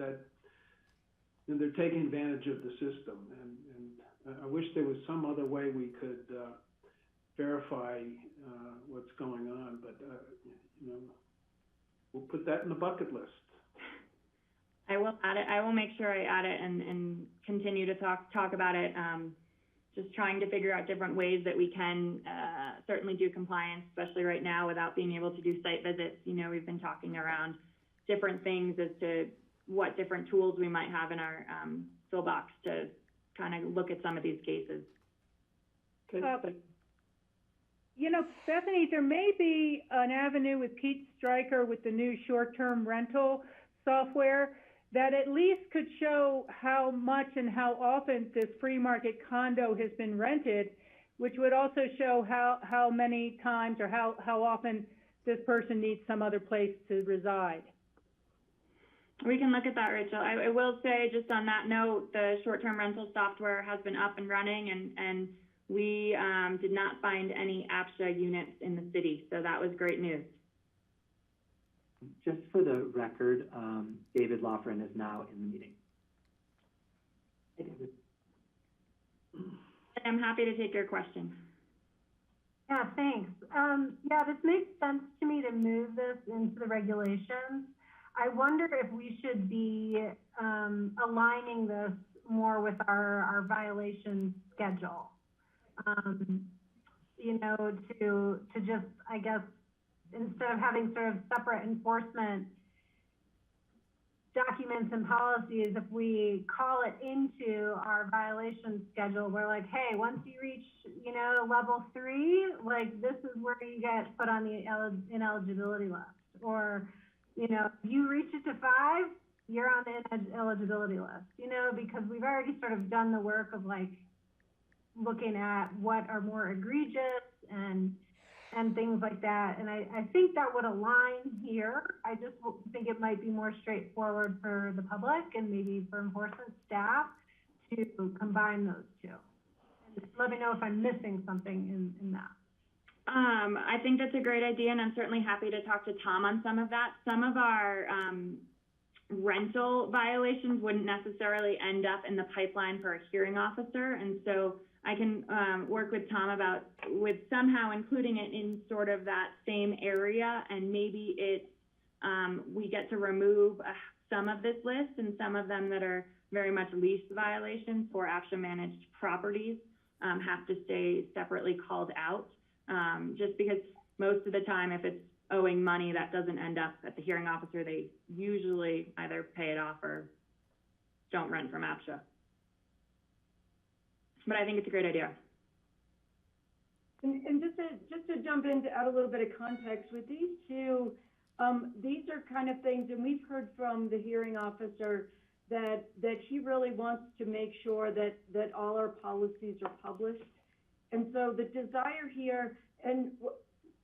they're taking advantage of the system, and I wish there was some other way we could verify what's going on. But we'll put that in the bucket list. I will add it. I will make sure I add it and continue to talk about it. Just trying to figure out different ways that we can certainly do compliance, especially right now without being able to do site visits. We've been talking around different things as to what different tools we might have in our toolbox to kind of look at some of these cases. Okay. Bethany, there may be an avenue with Pete Stryker with the new short-term rental software that at least could show how much and how often this free market condo has been rented, which would also show how many times or how often this person needs some other place to reside. We can look at that, Rachel. I will say, just on that note, the short-term rental software has been up and running, and we did not find any APCHA units in the city, so that was great news. Just for the record, David Loughran is now in the meeting. Hey, David. I'm happy to take your question. Yeah, thanks. This makes sense to me to move this into the regulations. I wonder if we should be aligning this more with our violation schedule. You know, to just, I guess, instead of having sort of separate enforcement documents and policies, if we call it into our violation schedule, we're like, hey, once you reach, you know, level 3, like, this is where you get put on the ineligibility list. Or, you know, if you reach it to 5, you're on the ineligibility list, you know, because we've already sort of done the work of, like, looking at what are more egregious and things like that. And I think that would align here. I just think it might be more straightforward for the public and maybe for enforcement staff to combine those two. And let me know if I'm missing something in that. I think that's a great idea, and I'm certainly happy to talk to Tom on some of that. Some of our rental violations wouldn't necessarily end up in the pipeline for a hearing officer, and so I can work with Tom with somehow including it in sort of that same area, and maybe it's we get to remove some of this list, and some of them that are very much lease violations for APCHA managed properties have to stay separately called out, just because most of the time if it's owing money that doesn't end up at the hearing officer, they usually either pay it off or don't rent from APCHA. But I think it's a great idea. And just to jump in to add a little bit of context with these two, these are kind of things, and we've heard from the hearing officer that she really wants to make sure that all our policies are published. And so the desire here, and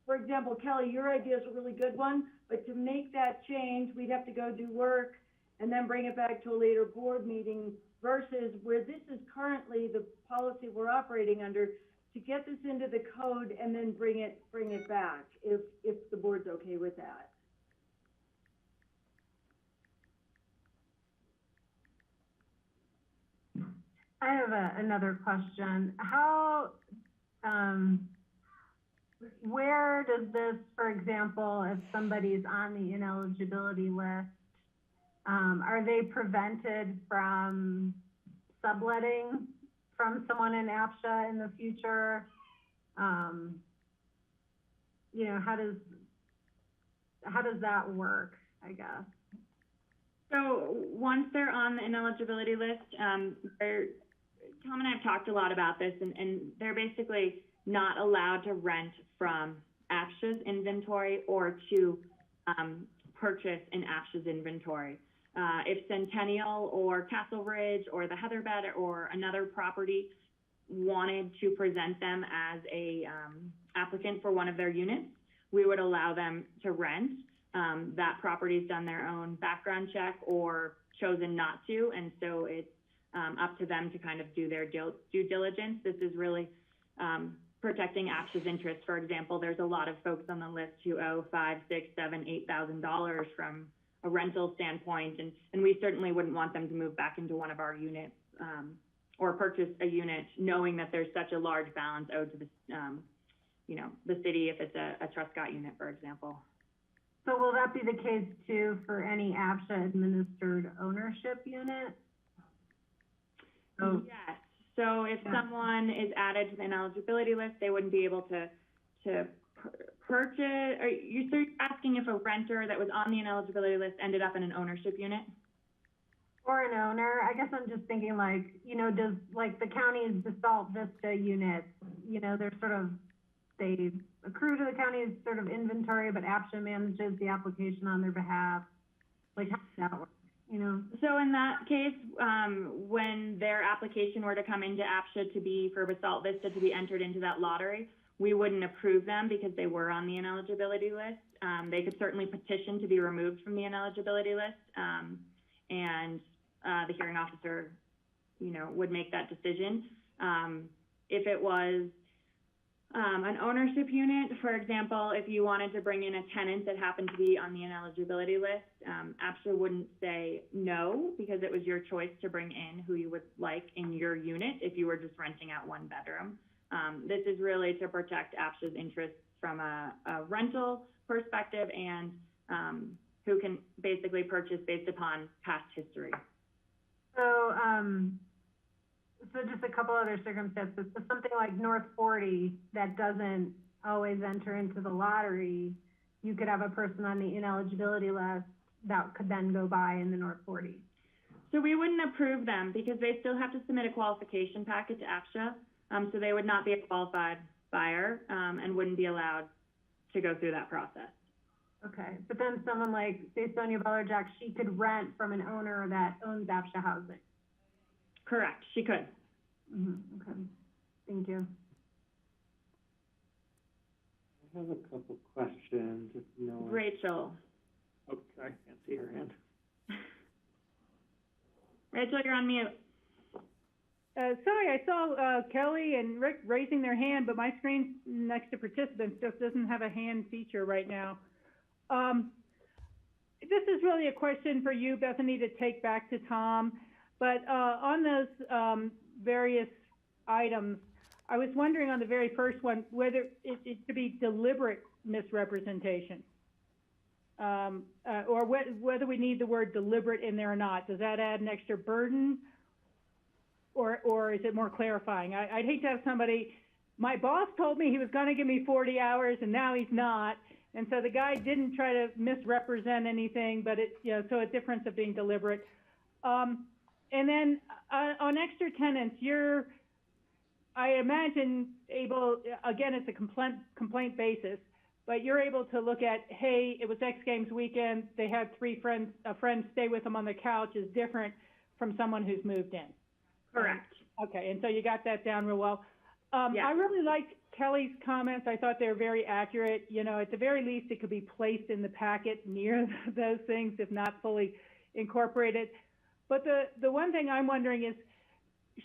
for example, Kelly, your idea is a really good one, but to make that change, we'd have to go do work and then bring it back to a later board meeting, versus where this is currently the policy we're operating under, to get this into the code and then bring it back, if the board's okay with that. I have another question. How, where does this, for example, if somebody's on the ineligibility list, are they prevented from subletting from someone in APCHA in the future? You know, how does that work, I guess? So once they're on the ineligibility list, Tom and I have talked a lot about this, and they're basically not allowed to rent from APCHA's inventory or to purchase in APCHA's inventory. If Centennial or Castle Ridge or the Heatherbed or another property wanted to present them as a applicant for one of their units, we would allow them to rent. That property's done their own background check or chosen not to, and so it's up to them to kind of do their due diligence. This is really protecting APCHA's interests. For example, there's a lot of folks on the list who owe $5,000, $6,000, $7,000, $8,000 from a rental standpoint, and we certainly wouldn't want them to move back into one of our units or purchase a unit knowing that there's such a large balance owed to the, you know, the city if it's a Truscott unit, for example. So will that be the case too for any APCHA administered ownership unit? Yes. So if someone is added to the ineligibility list, they wouldn't be able to purchase, or you're asking if a renter that was on the ineligibility list ended up in an ownership unit? Or an owner. I guess I'm just thinking, like, you know, does, like, the county's Basalt Vista units, you know, they're sort of, they accrue to the county's sort of inventory, but APCHA manages the application on their behalf. Like, how does that work, you know? So in that case, when their application were to come into APCHA to be, for Basalt Vista to be entered into that lottery, we wouldn't approve them because they were on the ineligibility list. They could certainly petition to be removed from the ineligibility list, and the hearing officer, you know, would make that decision. If it was an ownership unit, for example, if you wanted to bring in a tenant that happened to be on the ineligibility list, APCHA wouldn't say no, because it was your choice to bring in who you would like in your unit if you were just renting out one bedroom. This is really to protect APCHA's interests from a rental perspective and who can basically purchase based upon past history. So So just a couple other circumstances, so something like North 40 that doesn't always enter into the lottery, you could have a person on the ineligibility list that could then go buy in the North 40. So we wouldn't approve them because they still have to submit a qualification packet to APCHA. So they would not be a qualified buyer, and wouldn't be allowed to go through that process. Okay, but then someone like, say Sonia Bellerjack, she could rent from an owner that owns A.P.C.H.A housing. Correct, she could. Okay, thank you. I have a couple questions, if no one... Rachel. Oh, sorry, can't see her hand. Rachel, you're on mute. Sorry, I saw Kelly and Rick raising their hand, but my screen next to participants just doesn't have a hand feature right now. This is really a question for you, Bethany, to take back to Tom. But on those various items, I was wondering on the very first one whether it should be deliberate misrepresentation, or whether we need the word deliberate in there or not. Does that add an extra burden, or is it more clarifying? I'd hate to have somebody, my boss told me he was going to give me 40 hours and now he's not, and so the guy didn't try to misrepresent anything, but it, you know, so a difference of being deliberate. And then on extra tenants, you're, I imagine, able, again, it's a complaint basis, but you're able to look at, hey, it was X Games weekend, they had a friend stay with them on the couch is different from someone who's moved in. Correct. Okay, and so you got that down real well. Yeah. I really liked Kelly's comments. I thought they were very accurate. You know, at the very least, it could be placed in the packet near those things, if not fully incorporated. But the one thing I'm wondering is,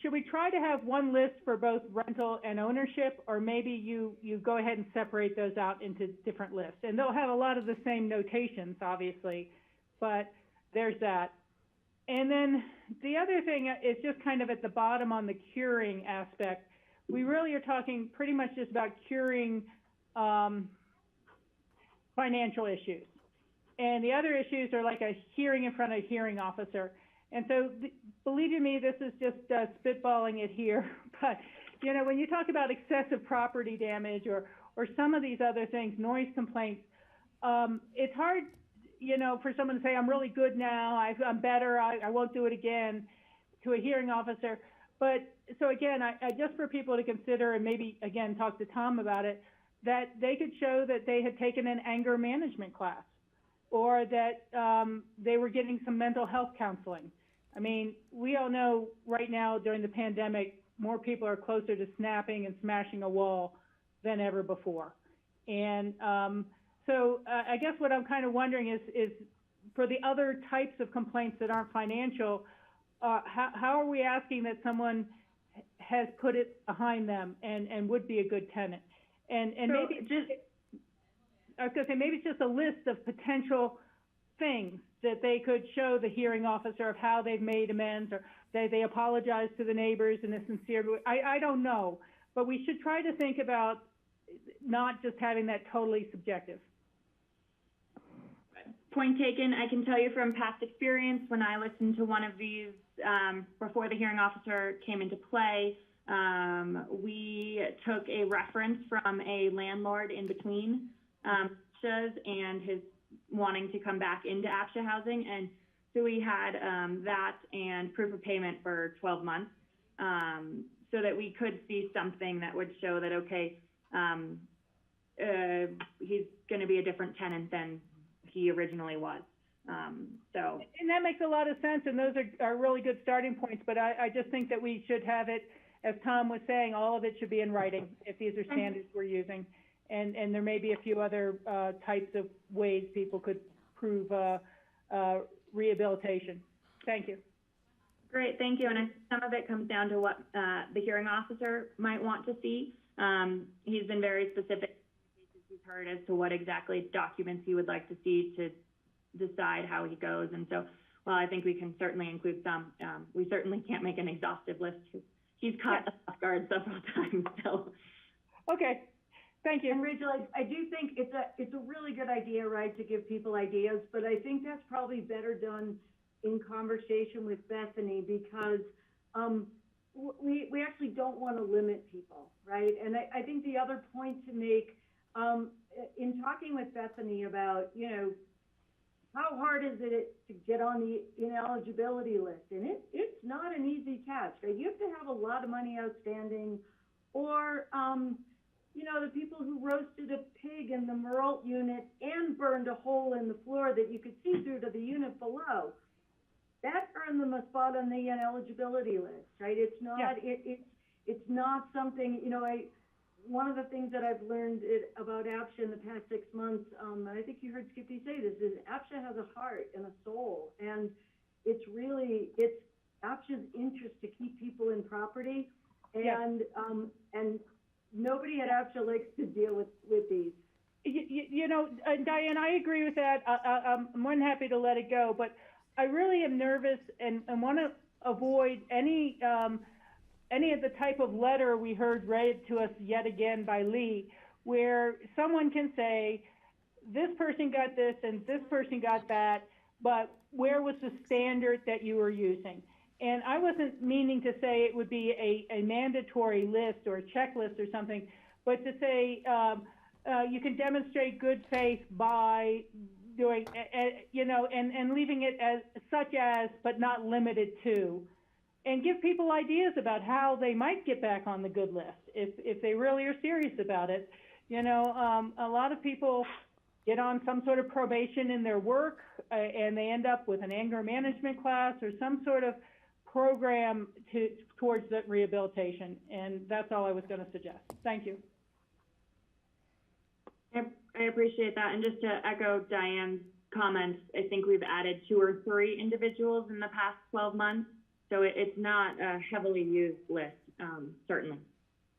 should we try to have one list for both rental and ownership, or maybe you go ahead and separate those out into different lists? And they'll have a lot of the same notations, obviously, but there's that. And then the other thing is just kind of at the bottom on the curing aspect. We really are talking pretty much just about curing financial issues. And the other issues are like a hearing in front of a hearing officer. And so, believe you me, this is just spitballing it here. But, you know, when you talk about excessive property damage or some of these other things, noise complaints, it's hard, you know, for someone to say, I'm really good now, I'm better, I won't do it again, to a hearing officer. But, so again, I just for people to consider, and maybe, again, talk to Tom about it, that they could show that they had taken an anger management class, or that they were getting some mental health counseling. I mean, we all know right now during the pandemic, more people are closer to snapping and smashing a wall than ever before. And so I guess what I'm kind of wondering is for the other types of complaints that aren't financial, how are we asking that someone has put it behind them and would be a good tenant? And so maybe just, I was going to say, maybe it's just a list of potential things that they could show the hearing officer of how they've made amends, or they apologize to the neighbors in a sincere way. I don't know, but we should try to think about not just having that totally subjective. Point taken. I can tell you from past experience, when I listened to one of these before the hearing officer came into play, we took a reference from a landlord in between APCHAs and his wanting to come back into APCHA housing, and so we had that and proof of payment for 12 months, so that we could see something that would show that, okay, he's going to be a different tenant than he originally was. So. And that makes a lot of sense, and those are really good starting points, but I just think that we should have it, as Tom was saying, all of it should be in writing if these are standards we're using. And there may be a few other types of ways people could prove rehabilitation. Thank you. Great, thank you. And some of it comes down to what the hearing officer might want to see. He's been very specific in cases we've heard as to what exactly documents he would like to see to decide how he goes. And so, well, I think we can certainly include some. We certainly can't make an exhaustive list. He's caught us off guard several times. So. Okay. Thank you. And Rachel, I do think it's a really good idea, right, to give people ideas, but I think that's probably better done in conversation with Bethany, because we actually don't want to limit people, right? And I think the other point to make, in talking with Bethany about, you know, how hard is it to get on the ineligibility list? And it's not an easy task, right? You have to have a lot of money outstanding, or, you know, the people who roasted a pig in the Mesirow unit and burned a hole in the floor that you could see through to the unit below, that earned them a spot on the ineligibility list, right? It's not, Yeah. It's not something, you know, one of the things that I've learned about APCHA in the past 6 months, and I think you heard Skippy say this, is APCHA has a heart and a soul, and it's APCHA's interest to keep people in property, and nobody at APCHA likes to deal with these. You know, Diane, I agree with that. I'm more than happy to let it go, but I really am nervous and want to avoid any of the type of letter we heard read to us yet again by Lee, where someone can say, this person got this and this person got that, but where was the standard that you were using? And I wasn't meaning to say it would be a mandatory list or a checklist or something, but to say you can demonstrate good faith by doing, you know, and leaving it as such as, but not limited to, and give people ideas about how they might get back on the good list if they really are serious about it. You know, a lot of people get on some sort of probation in their work and they end up with an anger management class or some sort of program towards that rehabilitation, and that's all I was going to suggest. Thank you. I appreciate that, and just to echo Diane's comments, I think we've added 2 or 3 individuals in the past 12 months, so it's not a heavily used list, certainly.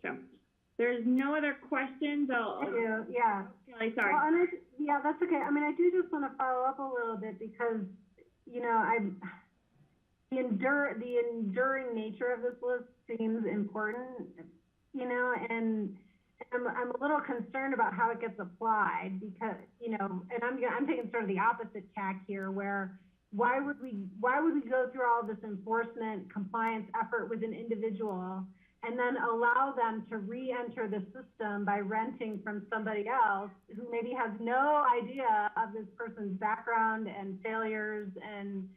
So there's no other questions. Yeah. Kelly, sorry. Well, yeah, that's okay. I mean, I do just want to follow up a little bit because, you know, the enduring nature of this list seems important, you know, and I'm a little concerned about how it gets applied because, you know, and I'm taking sort of the opposite tack here, where why would we go through all this enforcement compliance effort with an individual and then allow them to re-enter the system by renting from somebody else who maybe has no idea of this person's background and failures, and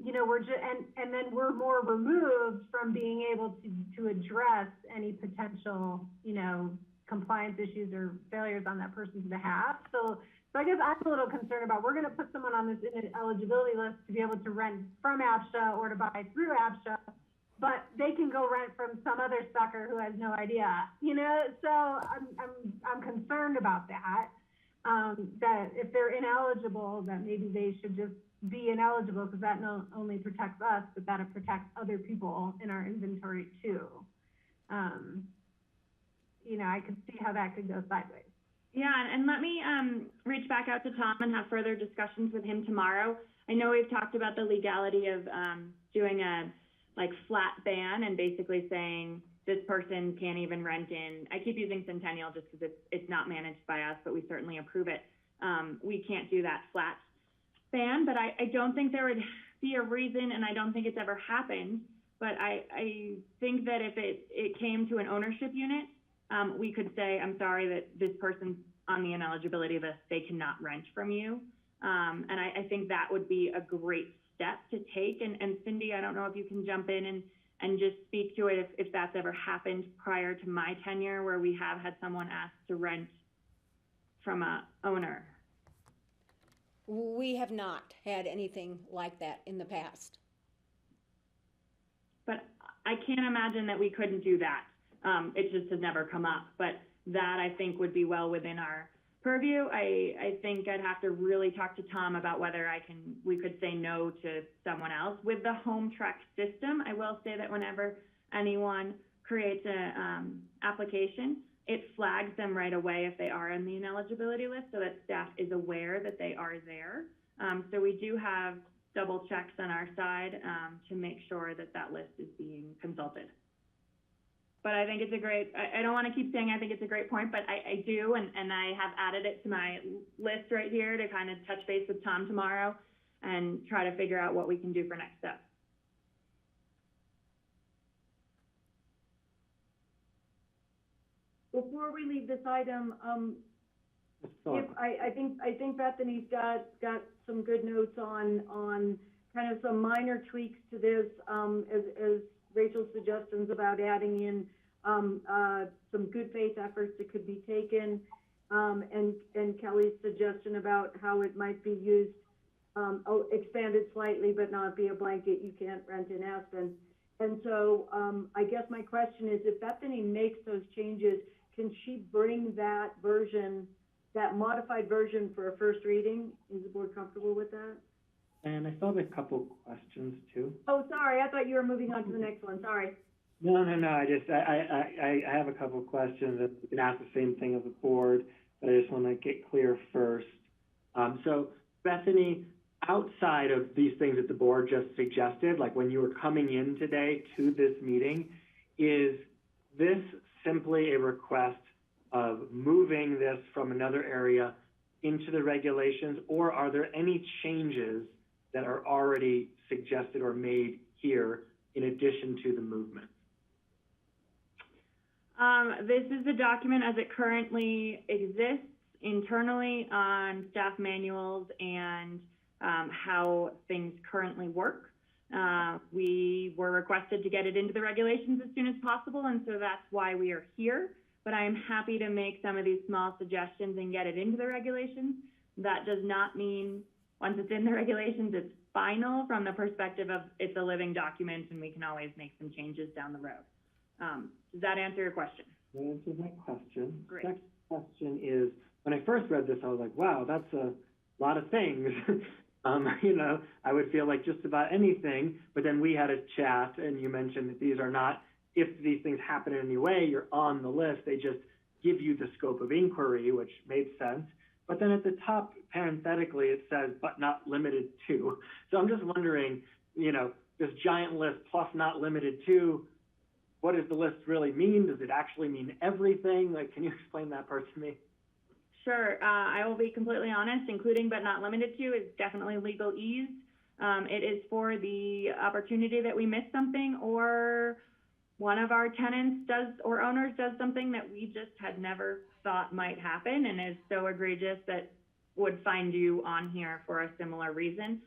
you know, and then we're more removed from being able to address any potential, you know, compliance issues or failures on that person's behalf. So I guess I'm a little concerned about, we're going to put someone on this ineligibility list to be able to rent from APCHA or to buy through APCHA, but they can go rent from some other sucker who has no idea, you know. So I'm concerned about that. That if they're ineligible, that maybe they should just be ineligible, because that not only protects us, but that it protects other people in our inventory too. You know, I could see how that could go sideways. Yeah, and let me reach back out to Tom and have further discussions with him tomorrow. I know we've talked about the legality of doing a flat ban and basically saying this person can't even rent in. I keep using Centennial just because it's not managed by us, but we certainly approve it. We can't do that flat ban, but I don't think there would be a reason, and I don't think it's ever happened, but I think that if it came to an ownership unit, we could say, I'm sorry that this person's on the ineligibility list, they cannot rent from you. And I think that would be a great step to take. And Cindy, I don't know if you can jump in and just speak to it if that's ever happened prior to my tenure, where we have had someone ask to rent from a owner. We have not had anything like that in the past. But I can't imagine that we couldn't do that. It just has never come up, but that I think would be well within our purview. I think I'd have to really talk to Tom about whether we could say no to someone else. With the home track system, I will say that whenever anyone creates an application, it flags them right away if they are on the ineligibility list, so that staff is aware that they are there. So we do have double checks on our side to make sure that that list is being consulted. But I think it's a great, I don't want to keep saying I think it's a great point, but I do, and I have added it to my list right here to kind of touch base with Tom tomorrow and try to figure out what we can do for next steps. before we leave this item, So, I think Bethany's got some good notes on kind of some minor tweaks to this, as Rachel's suggestions about adding in, some good faith efforts that could be taken, and Kelly's suggestion about how it might be used, expanded slightly, but not be a blanket, you can't rent in Aspen. And so, I guess my question is, if Bethany makes those changes, can she bring that version, that modified version for a first reading? Is the board comfortable with that? and I still have a couple questions too. Oh, sorry, I thought you were moving on to the next one, sorry. No, I have a couple questions. You can ask the same thing of the board, but I just want to get clear first. So Bethany, outside of these things that the board just suggested, like when you were coming in today to this meeting, is this simply a request of moving this from another area into the regulations, or are there any changes that are already suggested or made here in addition to the movement? This is the document as it currently exists internally on staff manuals and how things currently work. We were requested to get it into the regulations as soon as possible, and so that's why we are here. But I am happy to make some of these small suggestions and get it into the regulations. That does not mean once it's in the regulations, it's final from the perspective of it's a living document and we can always make some changes down the road. Does that answer your question? That answers my question. Great. Next question is, when I first read this, I was like, wow, that's a lot of things. You know, I would feel like just about anything, but then we had a chat and you mentioned that these are not, if these things happen in any way, you're on the list. They just give you the scope of inquiry, which made sense. But then at the top, parenthetically, it says, but not limited to. So I'm just wondering, you know, this giant list plus not limited to, what does the list really mean? Does it actually mean everything? Like, can you explain that part to me? Sure. I will be completely honest. Including but not limited to is definitely legalese. It is for the opportunity that we miss something, or one of our tenants does or owners does something that we just had never thought might happen and is so egregious that would find you on here for a similar reason.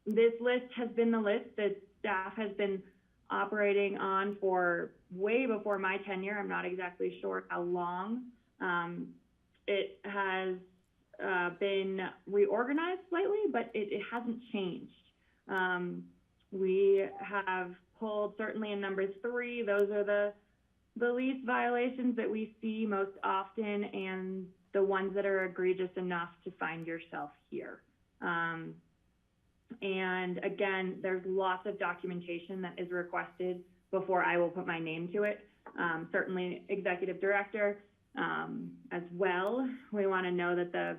This list has been the list that staff has been operating on for way before my tenure. I'm not exactly sure how long. It has been reorganized slightly, but it hasn't changed. We have pulled, certainly in number 3, those are the least violations that we see most often and the ones that are egregious enough to find yourself here. And again, there's lots of documentation that is requested before I will put my name to it. Certainly executive director as well. We want to know that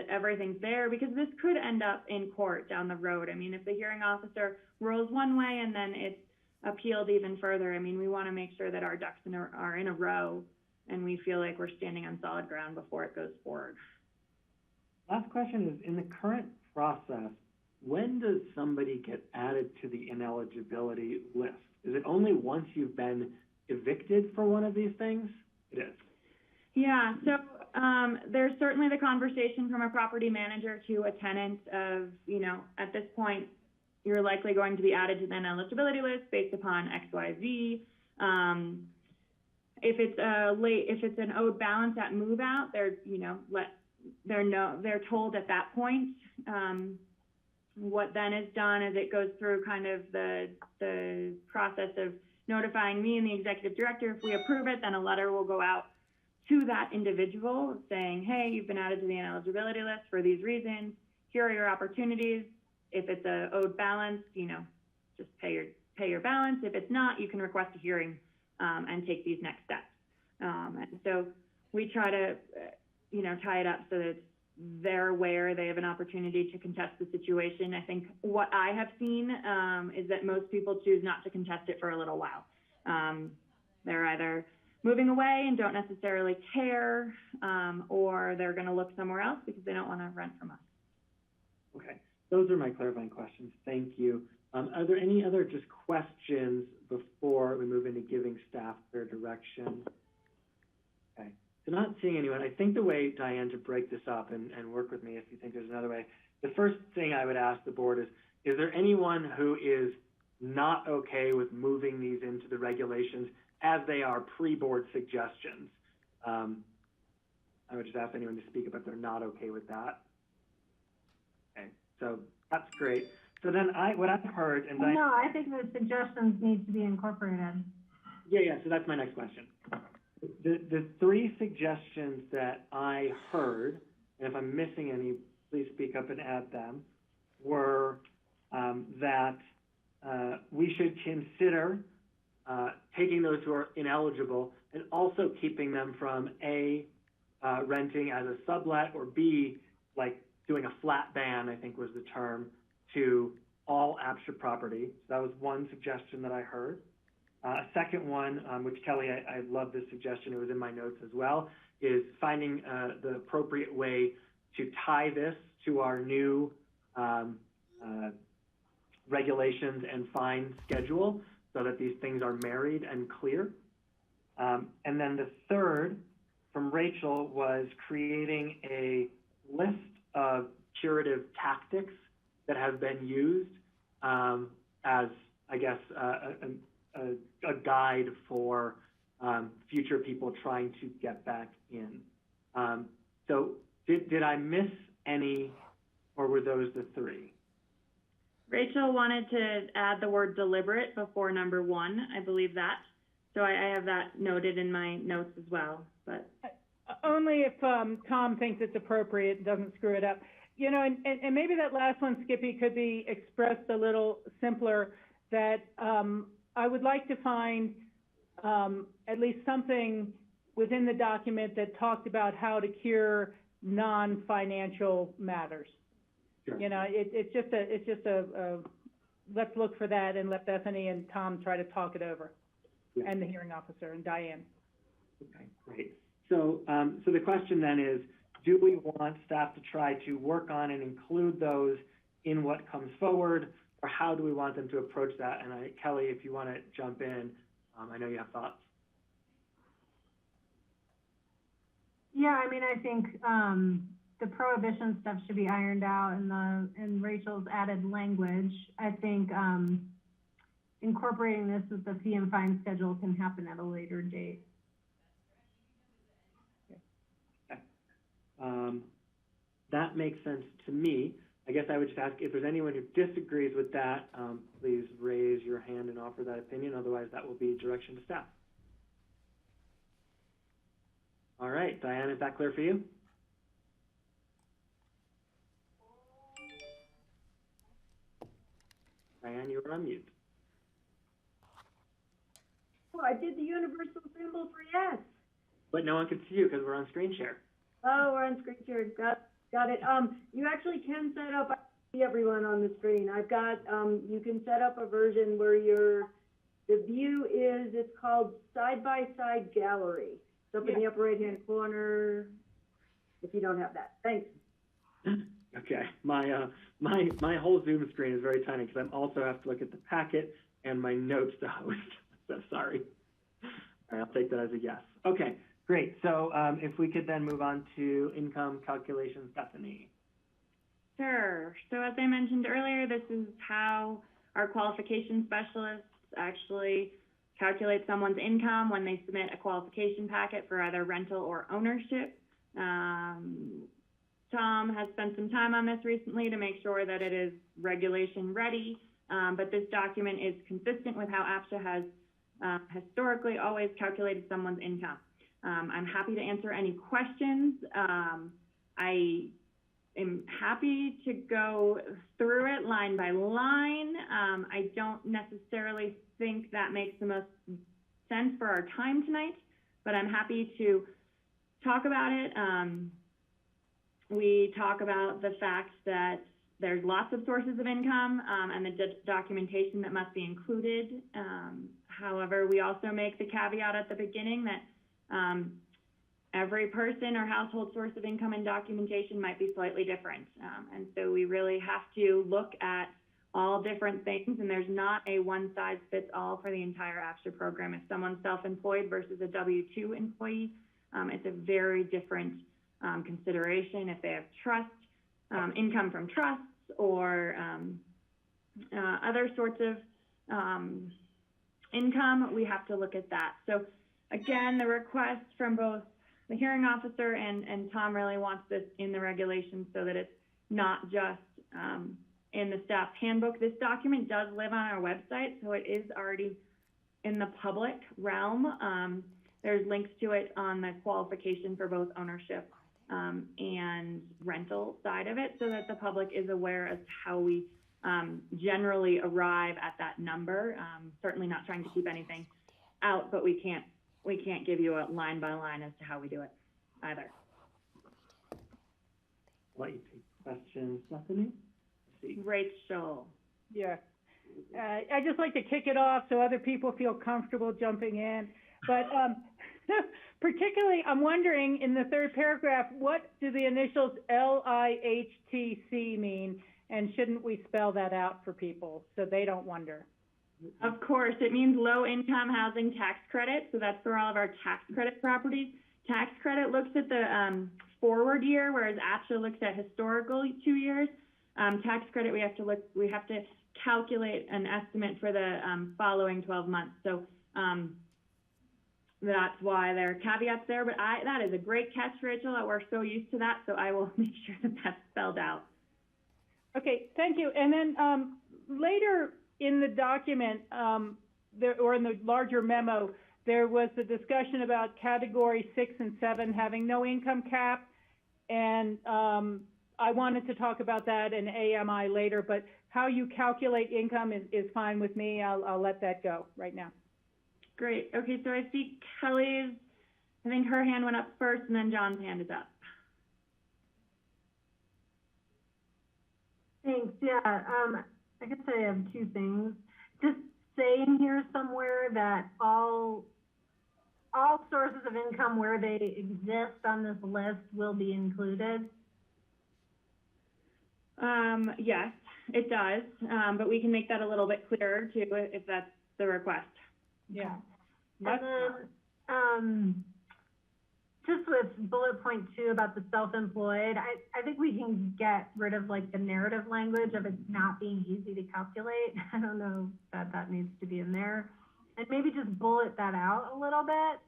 everything's there, because this could end up in court down the road. I mean, if the hearing officer rules one way and then it's appealed even further, I mean, we want to make sure that our ducks are in a row and we feel like we're standing on solid ground before it goes forward. Last question is, in the current process, when does somebody get added to the ineligibility list? Is it only once you've been evicted for one of these things? It is. Yeah, so there's certainly the conversation from a property manager to a tenant of, you know, at this point, you're likely going to be added to the ineligibility list based upon XYZ. If it's an owed balance at move out, they're told at that point. What then is done is it goes through kind of the process of notifying me and the executive director. If we approve it, then a letter will go out to that individual saying, hey, you've been added to the ineligibility list for these reasons. Here are your opportunities. If it's a owed balance, you know, just pay your balance. If it's not, you can request a hearing and take these next steps. And so we try to, you know, tie it up so that they're aware, they have an opportunity to contest the situation. I think what I have seen is that most people choose not to contest it for a little while. They're either moving away and don't necessarily care, or they're going to look somewhere else because they don't want to rent from us. Okay, those are my clarifying questions. Thank you. Are there any other just questions before we move into giving staff their direction? seeing anyone, I think the way, Diane, to break this up and work with me if you think there's another way, the first thing I would ask the board is there anyone who is not okay with moving these into the regulations as they are pre-board suggestions? I would just ask anyone to speak up if they're not okay with that. Okay, so that's great. So then what I've heard, and No, I think the suggestions need to be incorporated. Yeah, so that's my next question. The three suggestions that I heard, and if I'm missing any, please speak up and add them, were that we should consider taking those who are ineligible and also keeping them from A, renting as a sublet, or B, like doing a flat ban, I think was the term, to all APCHA property. So that was one suggestion that I heard. A second one, which Kelly, I love this suggestion, it was in my notes as well, is finding the appropriate way to tie this to our new regulations and fine schedule so that these things are married and clear. And then the third from Rachel was creating a list of curative tactics that have been used as, I guess, a guide for future people trying to get back in. So did I miss any, or were those the three? Rachel wanted to add the word deliberate before number 1, I believe that. So I have that noted in my notes as well, but. Only if Tom thinks it's appropriate and doesn't screw it up. You know, and maybe that last one, Skippy, could be expressed a little simpler, that I would like to find at least something within the document that talked about how to cure non-financial matters. Sure. You know, it's just a let's look for that and let Bethany and Tom try to talk it over, yeah. And the hearing officer and Diane. Okay, great. So, so the question then is, do we want staff to try to work on and include those in what comes forward, or how do we want them to approach that? And Kelly, if you want to jump in, I know you have thoughts. Yeah, I mean, I think the prohibition stuff should be ironed out in Rachel's added language. I think incorporating this with the fee and fine schedule can happen at a later date. That makes sense to me. I guess I would just ask if there's anyone who disagrees with that, please raise your hand and offer that opinion. Otherwise, that will be direction to staff. All right, Diane, is that clear for you? Diane, you are on mute. Oh, I did the universal symbol for yes. But no one can see you because we're on screen share. Oh, we're on screen share. Got it. You actually can set up, I see everyone on the screen. I've got, you can set up a version where the view is, it's called side-by-side gallery. It's up in the upper right-hand corner, if you don't have that. Thanks. Okay, my whole Zoom screen is very tiny because I also have to look at the packet and my notes to host. So sorry. All right, I'll take that as a yes. Okay. Great. So if we could then move on to income calculations, Bethany. Sure. So as I mentioned earlier, this is how our qualification specialists actually calculate someone's income when they submit a qualification packet for either rental or ownership. Tom has spent some time on this recently to make sure that it is regulation ready, but this document is consistent with how APCHA has historically always calculated someone's income. I'm happy to answer any questions. I am happy to go through it line by line. I don't necessarily think that makes the most sense for our time tonight, but I'm happy to talk about it. We talk about the fact that there's lots of sources of income and the documentation that must be included. However, we also make the caveat at the beginning that every person or household source of income and documentation might be slightly different. And so we really have to look at all different things, and there's not a one-size-fits-all for the entire APCHA program. If someone's self-employed versus a W-2 employee, It's a very different consideration if they have trust, income from trusts, or other sorts of income. We have to look at that. So again, the request from both the hearing officer and Tom really wants this in the regulations so that it's not just in the staff handbook. This document does live on our website, so it is already in the public realm. There's links to it on the qualification for both ownership and rental side of it, so that the public is aware as to how we generally arrive at that number. Certainly not trying to keep anything out, but we can't give you a line by line as to how we do it either. Let you take questions, Bethany? Rachel. Yeah. I just like to kick it off so other people feel comfortable jumping in. But particularly, I'm wondering in the third paragraph, what do the initials LIHTC mean? And shouldn't we spell that out for people so they don't wonder? Of course, it means low income housing tax credit. So that's for all of our tax credit properties. Tax credit looks at the forward year, whereas APCHA looks at historical 2 years. Tax credit, we have to calculate an estimate for the following 12 months. So that's why there are caveats there. But that is a great catch, Rachel. We're so used to that, so I will make sure that that's spelled out. Okay, thank you. And then later in the document, or in the larger memo, there was a discussion about category 6 and 7 having no income cap, and I wanted to talk about that in AMI later, but how you calculate income is fine with me. I'll let that go right now. Great. Okay, so I see Kelly's, I think her hand went up first, and then John's hand is up. Thanks, yeah, I guess I have two things. Just say in here somewhere that all sources of income where they exist on this list will be included. Yes, it does, but we can make that a little bit clearer too if that's the request. Yeah. And then, just with bullet point 2 about the self-employed, I think we can get rid of like the narrative language of it not being easy to calculate. I don't know that that needs to be in there. And maybe just bullet that out a little bit.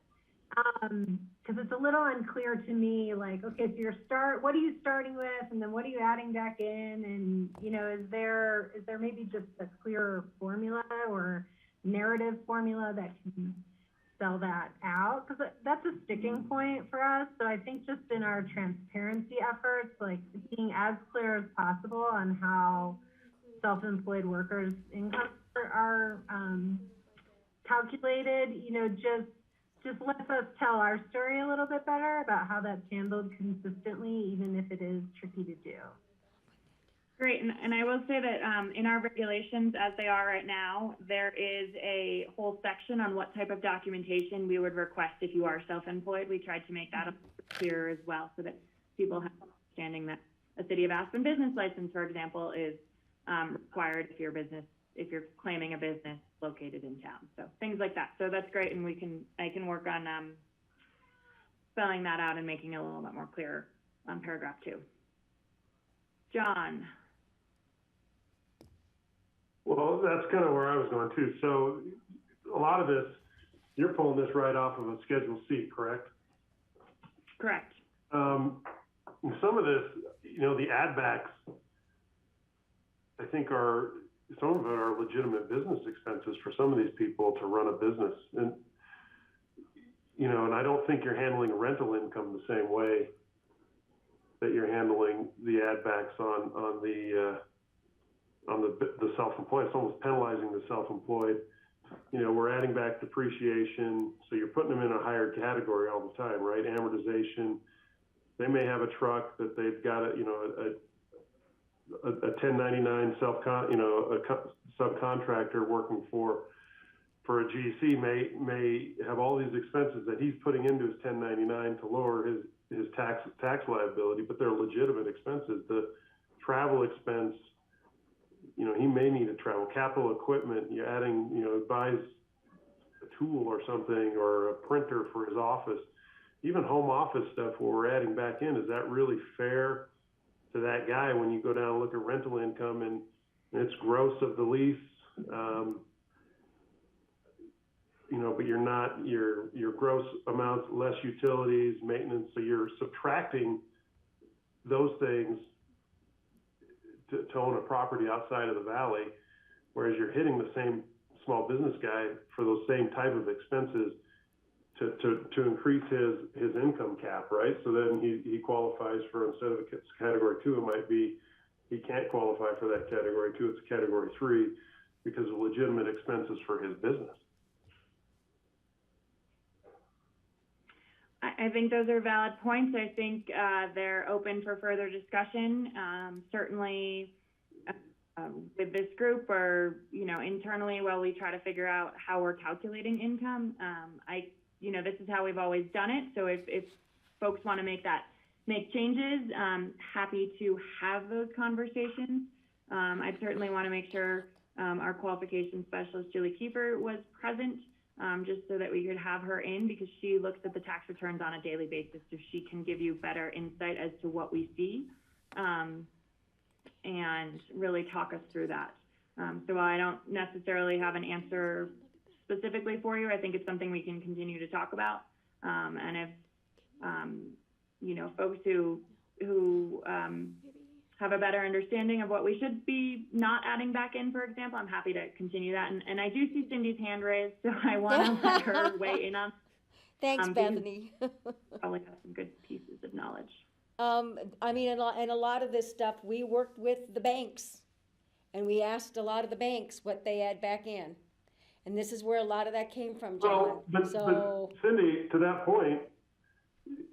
Because it's a little unclear to me, like, okay, so what are you starting with, and then what are you adding back in, and, you know, is there maybe just a clearer formula or narrative formula that can spell that out? Because that's a sticking point for us. So I think just in our transparency efforts, like being as clear as possible on how self-employed workers' incomes are calculated, you know, just lets us tell our story a little bit better about how that's handled consistently, even if it is tricky to do. Great, and I will say that in our regulations, as they are right now, there is a whole section on what type of documentation we would request if you are self-employed. We tried to make that clearer as well, so that people have understanding that a City of Aspen business license, for example, is required if you're claiming a business located in town. So things like that. So that's great, and I can work on spelling that out and making it a little bit more clear on paragraph 2. John. Well, that's kind of where I was going too. So a lot of this, you're pulling this right off of a Schedule C, correct? Correct. Some of this, you know, the add backs, I think some of it are legitimate business expenses for some of these people to run a business. And, you know, and I don't think you're handling rental income the same way that you're handling the add backs on the self-employed. It's almost penalizing the self-employed. You know, we're adding back depreciation, so you're putting them in a higher category all the time, right? Amortization. They may have a truck that they've got a 1099 subcontractor working for a GC may have all these expenses that he's putting into his 1099 to lower his tax liability, but they're legitimate expenses. The travel expense, you know, he may need to travel. Capital equipment, you're adding, you know, buys a tool or something or a printer for his office. even home office stuff where we're adding back in, is that really fair to that guy when you go down and look at rental income and it's gross of the lease? But you're not, your gross amounts, less utilities, maintenance, so you're subtracting those things to own a property outside of the valley, whereas you're hitting the same small business guy for those same type of expenses to increase his income cap, right? So then he qualifies for, instead of a category 2, it might be he can't qualify for that category 2, it's a category 3 because of legitimate expenses for his business. I think those are valid points. I think they're open for further discussion. Certainly with this group, or internally, while we try to figure out how we're calculating income, this is how we've always done it. So if folks want to make changes, happy to have those conversations. I certainly want to make sure our qualification specialist, Julie Kiefer, was present. Just so that we could have her in, because she looks at the tax returns on a daily basis, so she can give you better insight as to what we see, and really talk us through that. So while I don't necessarily have an answer specifically for you, I think it's something we can continue to talk about. And if, folks who have a better understanding of what we should be not adding back in, for example, I'm happy to continue that. And I do see Cindy's hand raised, so I want to let her weigh in on. Thanks, Bethany. Probably have some good pieces of knowledge. And a lot of this stuff, we worked with the banks, and we asked a lot of the banks what they add back in. And this is where a lot of that came from, John. But Cindy, to that point,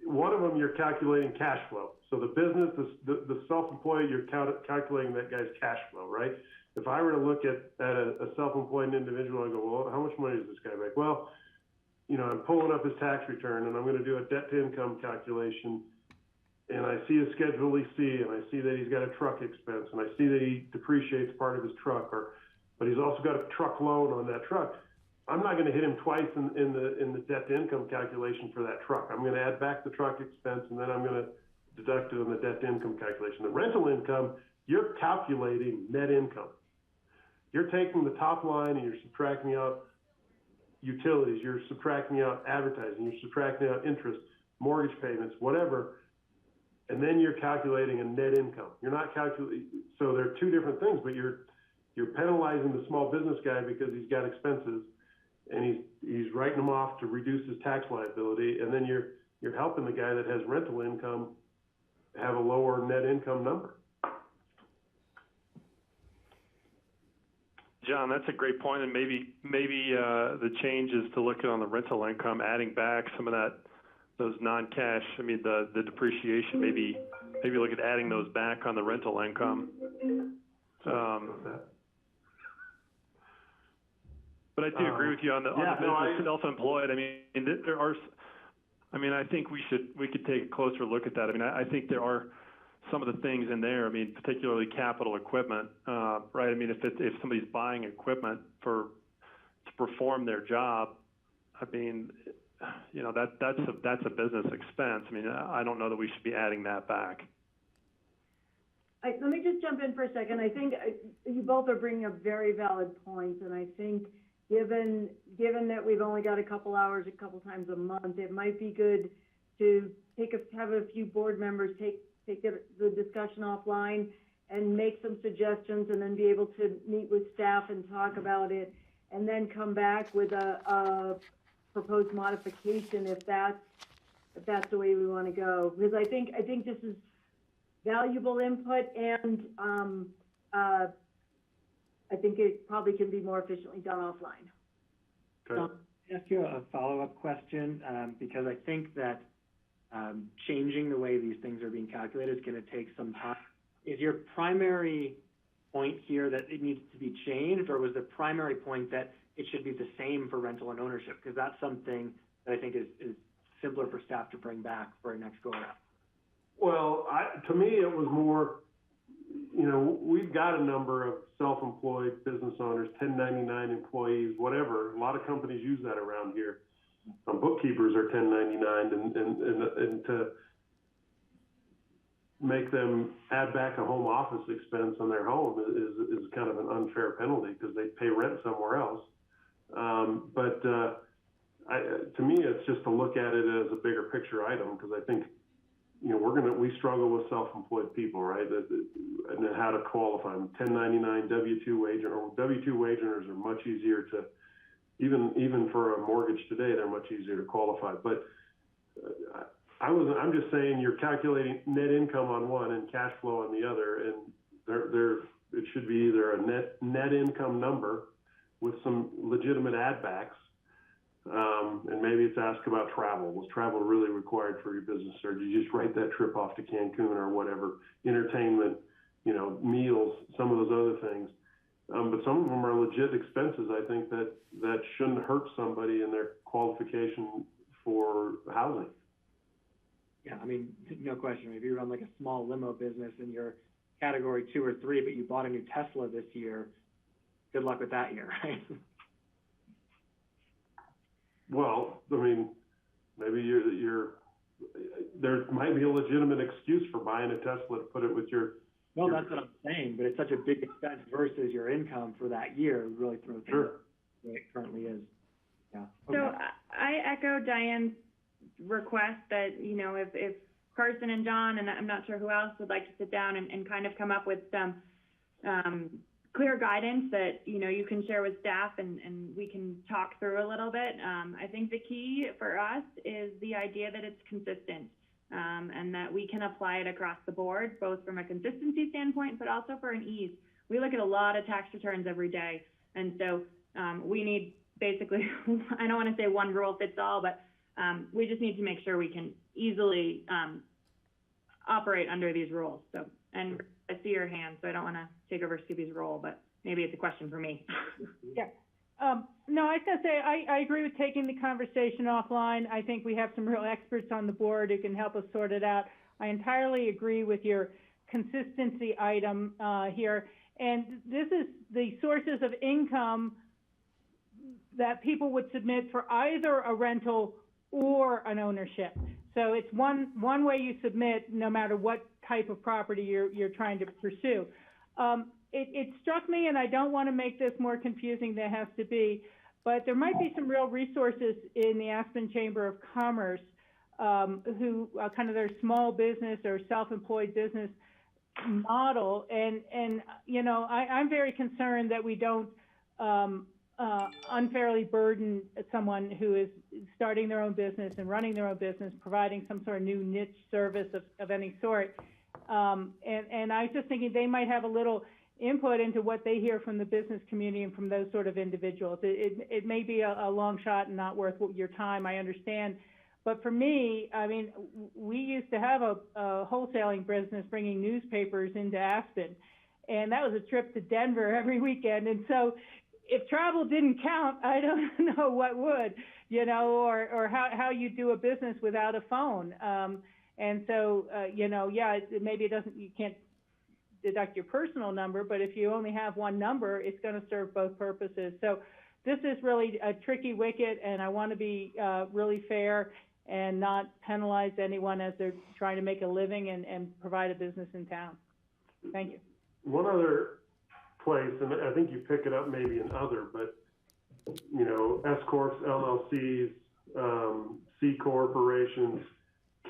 one of them, you're calculating cash flow. So the business, the self-employed, you're calculating that guy's cash flow, right? If I were to look at a self-employed individual, I go, well, how much money does this guy make? Well, I'm pulling up his tax return, and I'm going to do a debt-to-income calculation, and I see his Schedule EC, and I see that he's got a truck expense, and I see that he depreciates part of his truck, but he's also got a truck loan on that truck. I'm not going to hit him twice in the debt-to-income calculation for that truck. I'm going to add back the truck expense, and then I'm going to deduct it on the debt-to-income calculation. The rental income, you're calculating net income. You're taking the top line and you're subtracting out utilities, you're subtracting out advertising, you're subtracting out interest, mortgage payments, whatever, and then you're calculating a net income. You're not calculating, so there are two different things, but you're penalizing the small business guy because he's got expenses, and he's writing them off to reduce his tax liability, and then you're helping the guy that has rental income have a lower net income number. John, that's a great point, and maybe the change is to look at on the rental income, adding back some of those non-cash. I mean, the depreciation. Maybe look at adding those back on the rental income. But I do agree with you on the business self-employed. I mean, there are. I mean, I think we could take a closer look at that. I mean, I think there are some of the things in there. I mean, particularly capital equipment, right? I mean, if somebody's buying equipment to perform their job, I mean, that's a business expense. I mean, I don't know that we should be adding that back. Let me just jump in for a second. I think you both are bringing up very valid points, and I think given that we've only got a couple hours a couple times a month, it might be good to have a few board members take the discussion offline and make some suggestions, and then be able to meet with staff and talk about it, and then come back with a proposed modification if that's the way we want to go. Because I think this is valuable input, and I think it probably can be more efficiently done offline. Okay. I'll ask you a follow-up question, because I think that changing the way these things are being calculated is going to take some time. Is your primary point here that it needs to be changed, or was the primary point that it should be the same for rental and ownership? Because that's something that I think is simpler for staff to bring back for a next go-around. Well, to me, it was more, we've got a number of self-employed business owners, 1099 employees, whatever. A lot of companies use that around here. bookkeepers are 1099, and to make them add back a home office expense on their home is kind of an unfair penalty because they pay rent somewhere else. To me, it's just to look at it as a bigger picture item, because I think, you know, we struggle with self-employed people, right? And how to qualify them. 1099 W-2 wage earners are much easier to, even for a mortgage today, they're much easier to qualify. But I'm just saying, you're calculating net income on one and cash flow on the other, and it should be either a net income number with some legitimate add backs. And maybe it's ask about travel. Was travel really required for your business, or did you just write that trip off to Cancun or whatever? Entertainment, you know, meals, some of those other things. But some of them are legit expenses, I think, that shouldn't hurt somebody in their qualification for housing. Yeah, I mean, no question. If you run like a small limo business and you're category 2 or 3, but you bought a new Tesla this year, good luck with that year, right? Well, I mean, maybe there might be a legitimate excuse for buying a Tesla to put it with your. Well, that's what I'm saying, but it's such a big expense versus your income for that year. Really throws things Sure. the way it currently is. Yeah. Okay. So I echo Diane's request that, you know, if Carson and John, and I'm not sure who else, would like to sit down and kind of come up with some clear guidance that, you know, you can share with staff and we can talk through a little bit. I think the key for us is the idea that it's consistent, and that we can apply it across the board, both from a consistency standpoint, but also for an ease. We look at a lot of tax returns every day, and so we need basically, I don't want to say one rule fits all, but we just need to make sure we can easily operate under these rules. So, and I see your hand, so I don't want to take over Skippy's role, but maybe it's a question for me. Yeah. No, I was going to say, I agree with taking the conversation offline. I think we have some real experts on the board who can help us sort it out. I entirely agree with your consistency item here. And this is the sources of income that people would submit for either a rental or an ownership. So it's one way you submit, no matter what type of property you're trying to pursue. It struck me, and I don't want to make this more confusing than it has to be, but there might be some real resources in the Aspen Chamber of Commerce who kind of their small business or self-employed business model. And you know, I'm very concerned that we don't unfairly burden someone who is starting their own business and running their own business, providing some sort of new niche service of any sort. And I was just thinking they might have a little input into what they hear from the business community and from those sort of individuals. It may be a long shot and not worth your time, I understand. But for me, I mean, we used to have a wholesaling business bringing newspapers into Aspen, and that was a trip to Denver every weekend. And so if travel didn't count, I don't know what would, you know, or how you do a business without a phone. And so, you know, yeah, maybe you can't deduct your personal number, but if you only have one number, it's going to serve both purposes. So this is really a tricky wicket, and I want to be really fair and not penalize anyone as they're trying to make a living and provide a business in town. Thank you. One other place, and I think you pick it up maybe in other, but, you know, S Corps, LLCs, C corporations,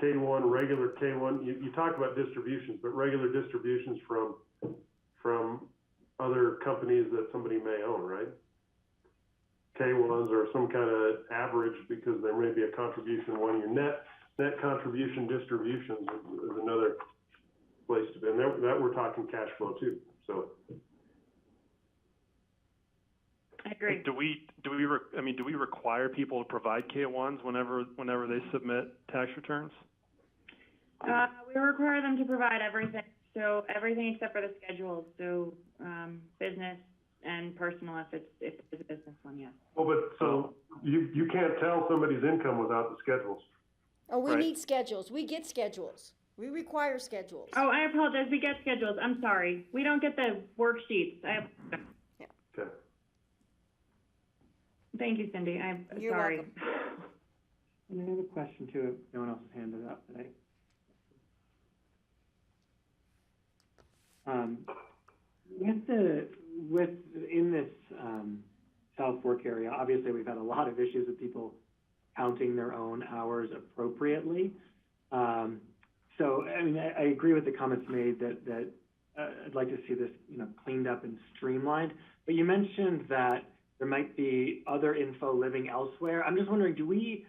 K1, regular K1, you talk about distributions, but regular distributions from other companies that somebody may own, right? K1s are some kind of average because there may be a contribution one year. Net contribution distributions is another place to be. And that we're talking cash flow too, so. I agree. Do we require people to provide K1s whenever they submit tax returns? We require them to provide everything. So everything except for the schedules. So business and personal if it's a business one, yes. Well, but so you can't tell somebody's income without the schedules. Oh, we Right. need schedules. We get schedules. We require schedules. Oh, I apologize. We get schedules. I'm sorry. We don't get the worksheets. Okay. Thank you, Cindy. I'm You're sorry. welcome. And I have a question too, if no one else has handed it up today. In this South Fork area, obviously we've had a lot of issues with people counting their own hours appropriately. So, I mean, I agree with the comments made that I'd like to see this, cleaned up and streamlined. But you mentioned that there might be other info living elsewhere. I'm just wondering, do we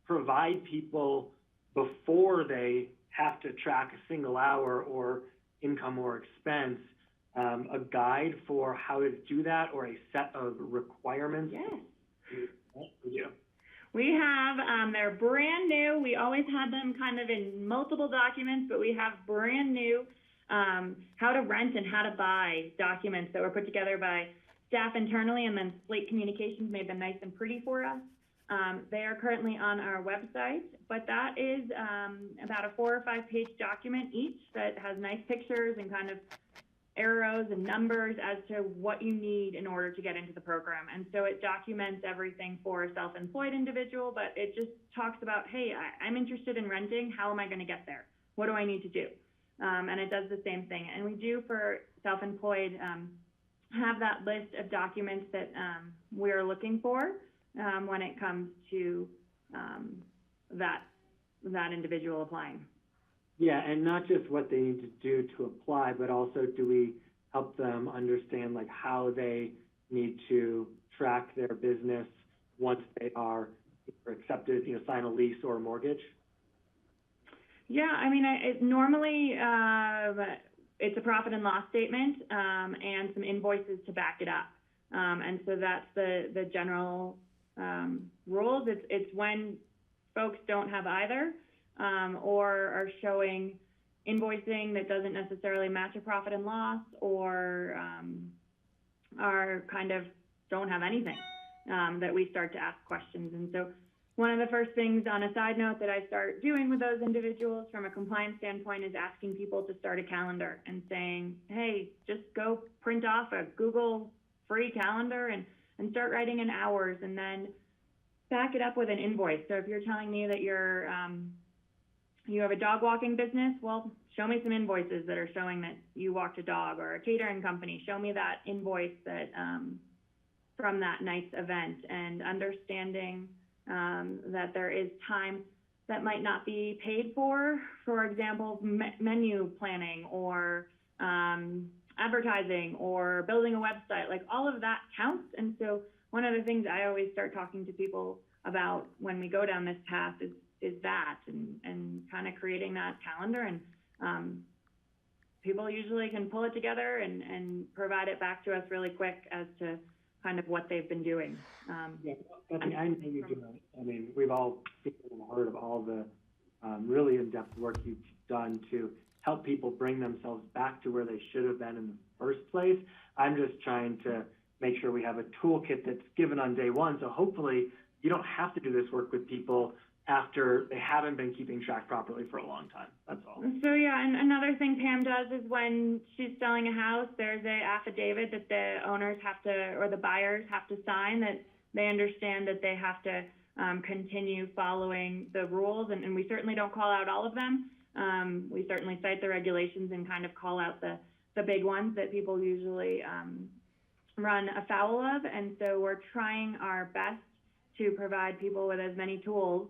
provide people before they have to track a single hour or income or expense, a guide for how to do that or a set of requirements? Yes. We have, they're brand new. We always had them kind of in multiple documents, but we have brand new how to rent and how to buy documents that were put together by staff internally, and then Slate Communications made them nice and pretty for us. They are currently on our website, but that is about a 4 or 5 page document each that has nice pictures and kind of arrows and numbers as to what you need in order to get into the program. And so it documents everything for a self-employed individual, but it just talks about, hey, I'm interested in renting. How am I going to get there? What do I need to do? And it does the same thing. And we do for self-employed have that list of documents that we're looking for when it comes to that individual applying. Yeah, and not just what they need to do to apply, but also do we help them understand like how they need to track their business once they are accepted, sign a lease or a mortgage? Yeah, I mean, normally it's a profit and loss statement and some invoices to back it up. And so that's the general rules. It's when folks don't have either or are showing invoicing that doesn't necessarily match a profit and loss, or are kind of don't have anything that we start to ask questions. And so one of the first things on a side note that I start doing with those individuals from a compliance standpoint is asking people to start a calendar and saying, hey, just go print off a Google free calendar and start writing in hours, and then back it up with an invoice. So if you're telling me that you have a dog walking business, well, show me some invoices that are showing that you walked a dog, or a catering company, show me that invoice that from that night's event, and understanding that there is time that might not be paid for example, menu planning or advertising or building a website, like all of that counts. And so one of the things I always start talking to people about when we go down this path is that, and kind of creating that calendar, and people usually can pull it together and provide it back to us really quick as to kind of what they've been doing. Yeah, I know you do it. I mean, we've all seen and heard of all the really in-depth work you've done to help people bring themselves back to where they should have been in the first place. I'm just trying to make sure we have a toolkit that's given on day one, so hopefully you don't have to do this work with people after they haven't been keeping track properly for a long time. That's all. So yeah, and another thing Pam does is when she's selling a house, there's a affidavit that the owners have to, or the buyers have to sign, that they understand that they have to continue following the rules, and we certainly don't call out all of them. We certainly cite the regulations and kind of call out the big ones that people usually run afoul of, and so we're trying our best to provide people with as many tools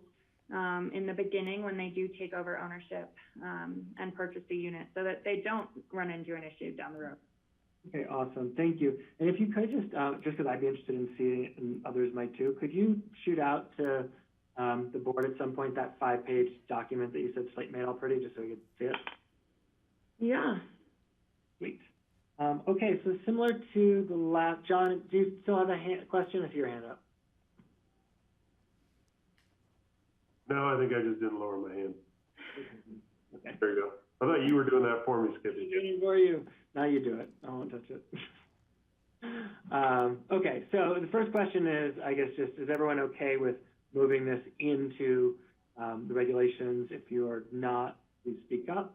in the beginning when they do take over ownership and purchase a unit, so that they don't run into an issue down the road. Okay, awesome. Thank you. And if you could just because I'd be interested in seeing it, and others might too, could you shoot out to the board at some point that 5-page document that you said Slate made all pretty, just so we could see it? Yeah. Sweet. Okay, so similar to the last, John, do you still have a question? I see your hand up. No, I think I just didn't lower my hand. Okay. There you go. I thought you were doing that for me, Skippy. Doing it for you. Now you do it. I won't touch it. Okay, so the first question is, I guess, just is everyone okay with moving this into the regulations? If you are not, please speak up.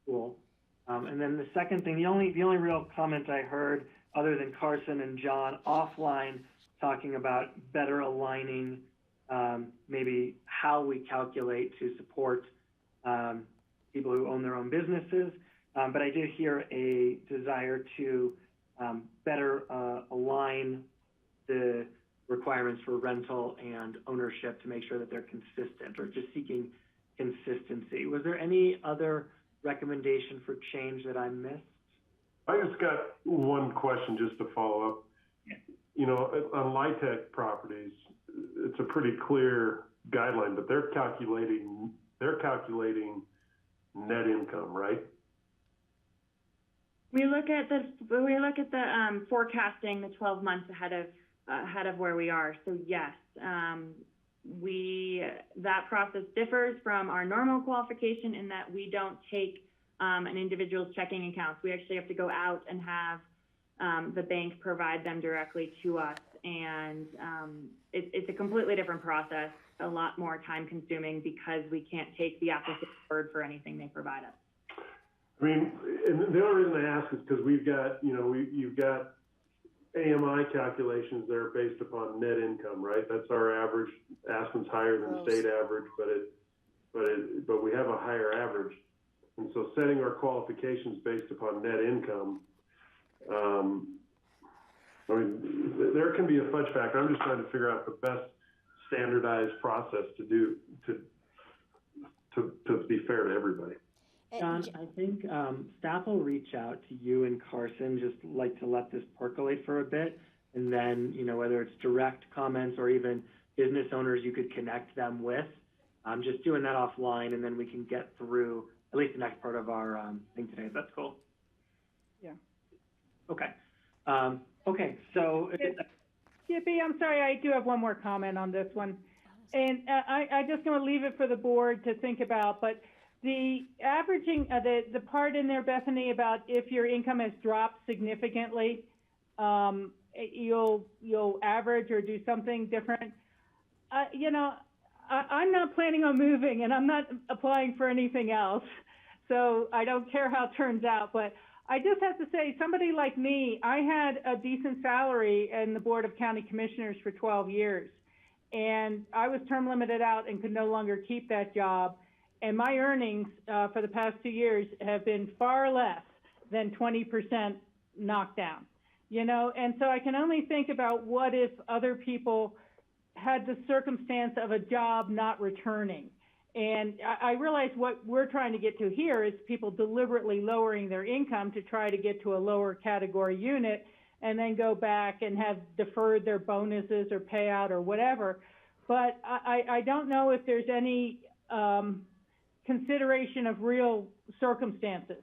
Cool. And then the second thing, the only real comment I heard, other than Carson and John offline talking about better aligning maybe how we calculate to support people who own their own businesses. But I did hear a desire to better align the requirements for rental and ownership to make sure that they're consistent, or just seeking consistency. Was there any other recommendation for change that I missed? I just got one question just to follow up. You know, on LIHTC properties, it's a pretty clear guideline, but they're calculating net income, right? We look at the forecasting the 12 months ahead of where we are. So yes, that process differs from our normal qualification in that we don't take an individual's checking accounts. We actually have to go out and have the bank provide them directly to us, and it's a completely different process, a lot more time consuming because we can't take the applicant's word for anything they provide us. I mean, and the only reason I ask is because we've got, you've got AMI calculations that are based upon net income, right? That's our average. Aspen's higher than the state average, but we have a higher average. And so setting our qualifications based upon net income, I mean, there can be a fudge factor. I'm just trying to figure out the best standardized process to do to be fair to everybody. John, I think staff will reach out to you and Carson, just like to let this percolate for a bit, and then, whether it's direct comments or even business owners you could connect them with, just doing that offline, and then we can get through at least the next part of our thing today. That's cool. Yeah. Okay. Okay, so... Skippy, I'm sorry, I do have one more comment on this one. And I just going to leave it for the board to think about, but the averaging, the part in there, Bethany, about if your income has dropped significantly, you'll average or do something different. I'm not planning on moving, and I'm not applying for anything else, so I don't care how it turns out. But I just have to say, somebody like me, I had a decent salary in the Board of County Commissioners for 12 years, and I was term limited out and could no longer keep that job. And my earnings for the past 2 years have been far less than 20% knockdown, and so I can only think about what if other people had the circumstance of a job not returning. And I realize what we're trying to get to here is people deliberately lowering their income to try to get to a lower category unit and then go back and have deferred their bonuses or payout or whatever. But I don't know if there's any consideration of real circumstances.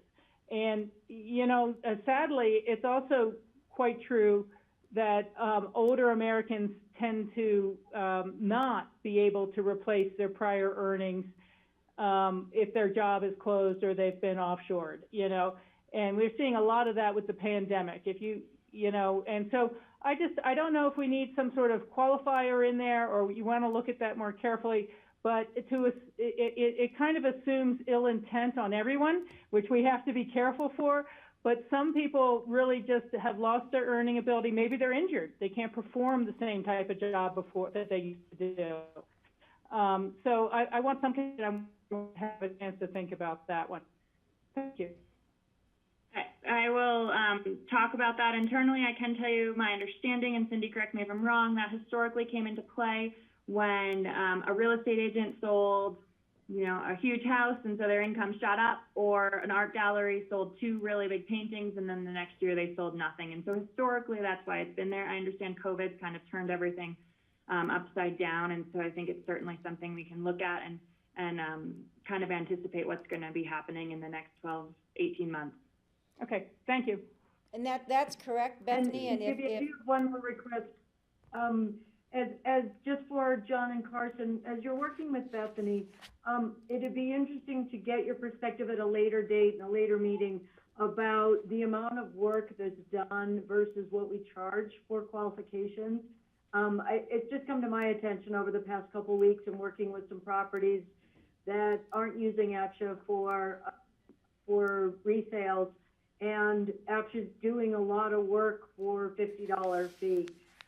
And, sadly, it's also quite true that older Americans tend to not be able to replace their prior earnings if their job is closed or they've been offshored, and we're seeing a lot of that with the pandemic. And so I don't know if we need some sort of qualifier in there, or you want to look at that more carefully, but it kind of assumes ill intent on everyone, which we have to be careful for. But some people really just have lost their earning ability. Maybe they're injured. They can't perform the same type of job before that they used to do. So I want something that I'm going to have a chance to think about that one. Thank you. I will talk about that internally. I can tell you my understanding, and Cindy, correct me if I'm wrong, that historically came into play when a real estate agent sold a huge house, and so their income shot up, or an art gallery sold 2 really big paintings, and then the next year they sold nothing. And so historically, that's why it's been there. I understand COVID's kind of turned everything upside down, and so I think it's certainly something we can look at and kind of anticipate what's going to be happening in the next 12, 18 months. Okay, thank you. And that's correct, Bethany. And if I do have one more request. As just for John and Carson, as you're working with Bethany, it'd be interesting to get your perspective at a later date, in a later meeting, about the amount of work that's done versus what we charge for qualifications. It's just come to my attention over the past couple of weeks in working with some properties that aren't using APCHA for resales, and APCHA's doing a lot of work for $50 fee.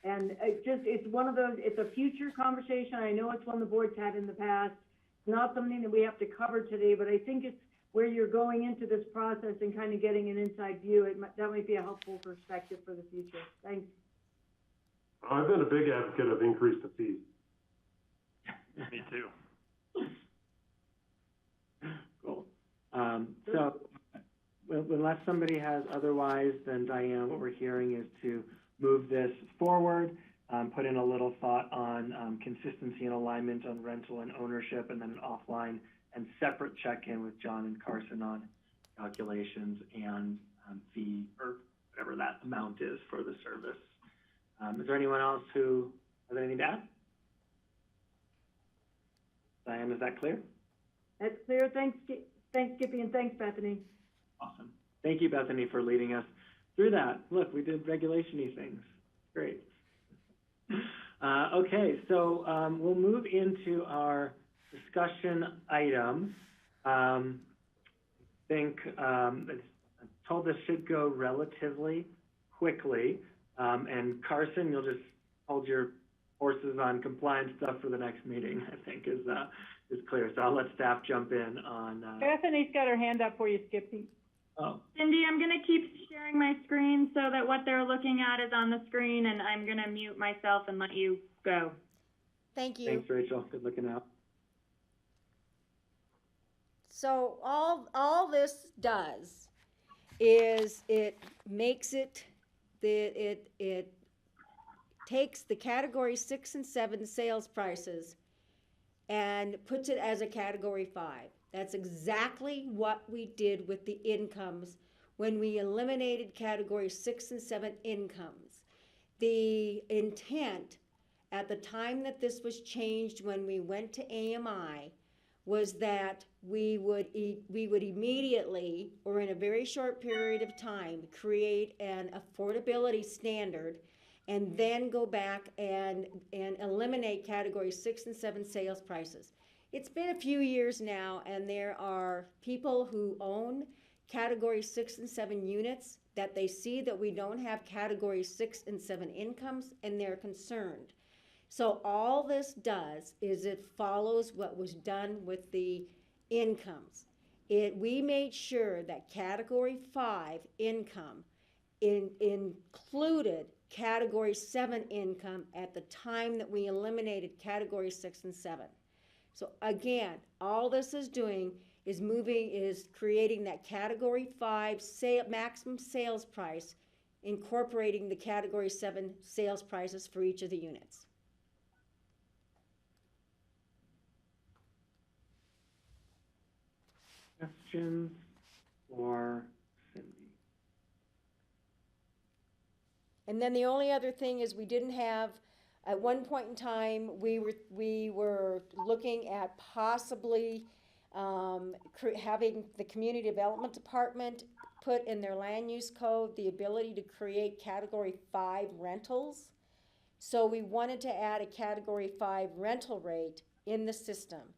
And it's one of those, it's a future conversation. I know it's one the board's had in the past. It's not something that we have to cover today, but I think it's where you're going into this process and kind of getting an inside view. That might be a helpful perspective for the future. Thanks. I've been a big advocate of increase the fees. Me too. Cool. So, unless somebody has otherwise, then Diane, what we're hearing is to move this forward, put in a little thought on consistency and alignment on rental and ownership, and then an offline and separate check-in with John and Carson on calculations and fee, or whatever that amount is for the service. Is there anyone else who has anything to add? Diane, is that clear? That's clear. Thanks, Skippy, and thanks, Bethany. Awesome. Thank you, Bethany, for leading us through that. Look, we did regulation-y things. Great. Okay, so we'll move into our discussion item. I think I'm told this should go relatively quickly. And Carson, you'll just hold your horses on compliance stuff for the next meeting, I think is clear. So I'll let staff jump in on. Bethany's got her hand up for you, Skippy. Oh. Cindy, I'm going to keep sharing my screen so that what they're looking at is on the screen, and I'm going to mute myself and let you go. Thank you. Thanks, Rachel. Good looking out. So all this does is it makes it it takes the category 6 and 7 sales prices and puts it as a category 5. That's exactly what we did with the incomes when we eliminated category 6 and 7 incomes. The intent at the time that this was changed when we went to AMI was that we would immediately, or in a very short period of time, create an affordability standard and then go back and eliminate category 6 and 7 sales prices. It's been a few years now, and there are people who own category 6 and 7 units that they see that we don't have category 6 and 7 incomes, and they're concerned. So all this does is it follows what was done with the incomes. We made sure that category 5 income included category 7 income at the time that we eliminated category 6 and 7. So again, all this is doing is creating that category 5 maximum sales price, incorporating the category 7 sales prices for each of the units. Questions for Cindy? And then the only other thing is we didn't have, at one point in time, we were looking at possibly having the community development department put in their land use code the ability to create category 5 rentals. So we wanted to add a category 5 rental rate in the system.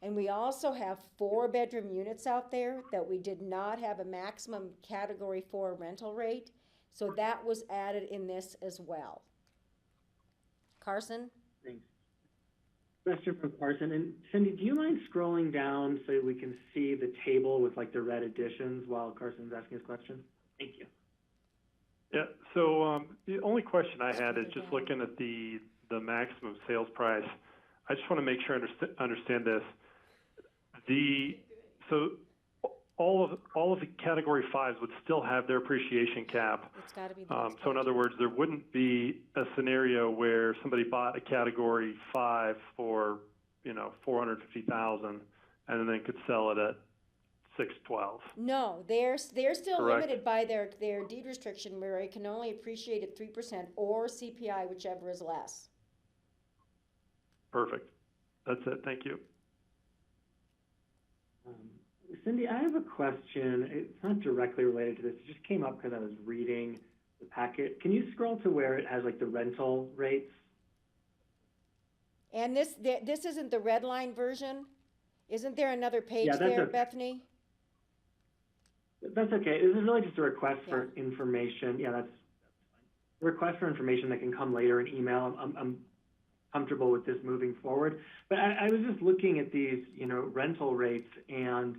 And we also have 4-bedroom units out there that we did not have a maximum category 4 rental rate. So that was added in this as well. Carson? Thanks. Question from Carson. And Cindy, do you mind scrolling down so we can see the table with like the red additions while Carson's asking his question? Thank you. Yeah, so the only question I had is just looking at the maximum sales price. I just want to make sure I understand this. So all of the category 5s would still have their appreciation cap. It's got to be. So in other words, there wouldn't be a scenario where somebody bought a category 5 for $450,000 and then could sell it at $612. No, they're still Correct. limited by their deed restriction where it can only appreciate at 3% or CPI, whichever is less. Perfect. That's it. Thank you. Cindy, I have a question. It's not directly related to this. It just came up because I was reading the packet. Can you scroll to where it has like the rental rates? And this isn't the red line version? Isn't there another page Yeah, there, Bethany? That's okay. This is really just a request for information. Yeah, that's request for information that can come later in email. I'm comfortable with this moving forward. But I was just looking at these, rental rates and,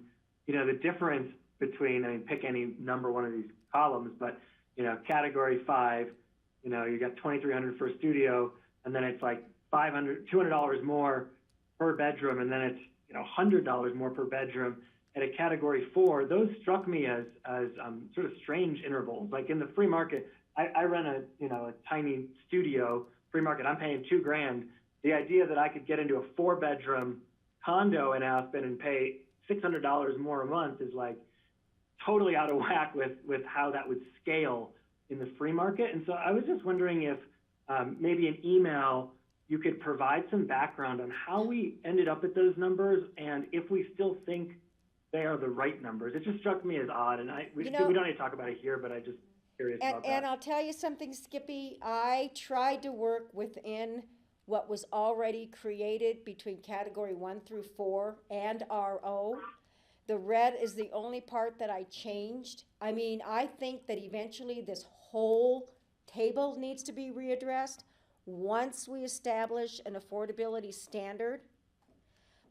the difference between, pick any number one of these columns, but, category 5, you got $2,300 for a studio, and then it's like $200 more per bedroom, and then it's, $100 more per bedroom. At a category 4, those struck me as sort of strange intervals. Like in the free market, I rent a tiny studio, free market, I'm paying $2,000. The idea that I could get into a 4-bedroom condo in Aspen and pay $600 more a month is like totally out of whack with how that would scale in the free market. And so I was just wondering if maybe an email, you could provide some background on how we ended up at those numbers and if we still think they are the right numbers. It just struck me as odd, and we don't need to talk about it here, but I just curious about that. And I'll tell you something, Skippy, I tried to work within what was already created between category 1 through 4 and RO. The red is the only part that I changed. I think that eventually this whole table needs to be readdressed once we establish an affordability standard.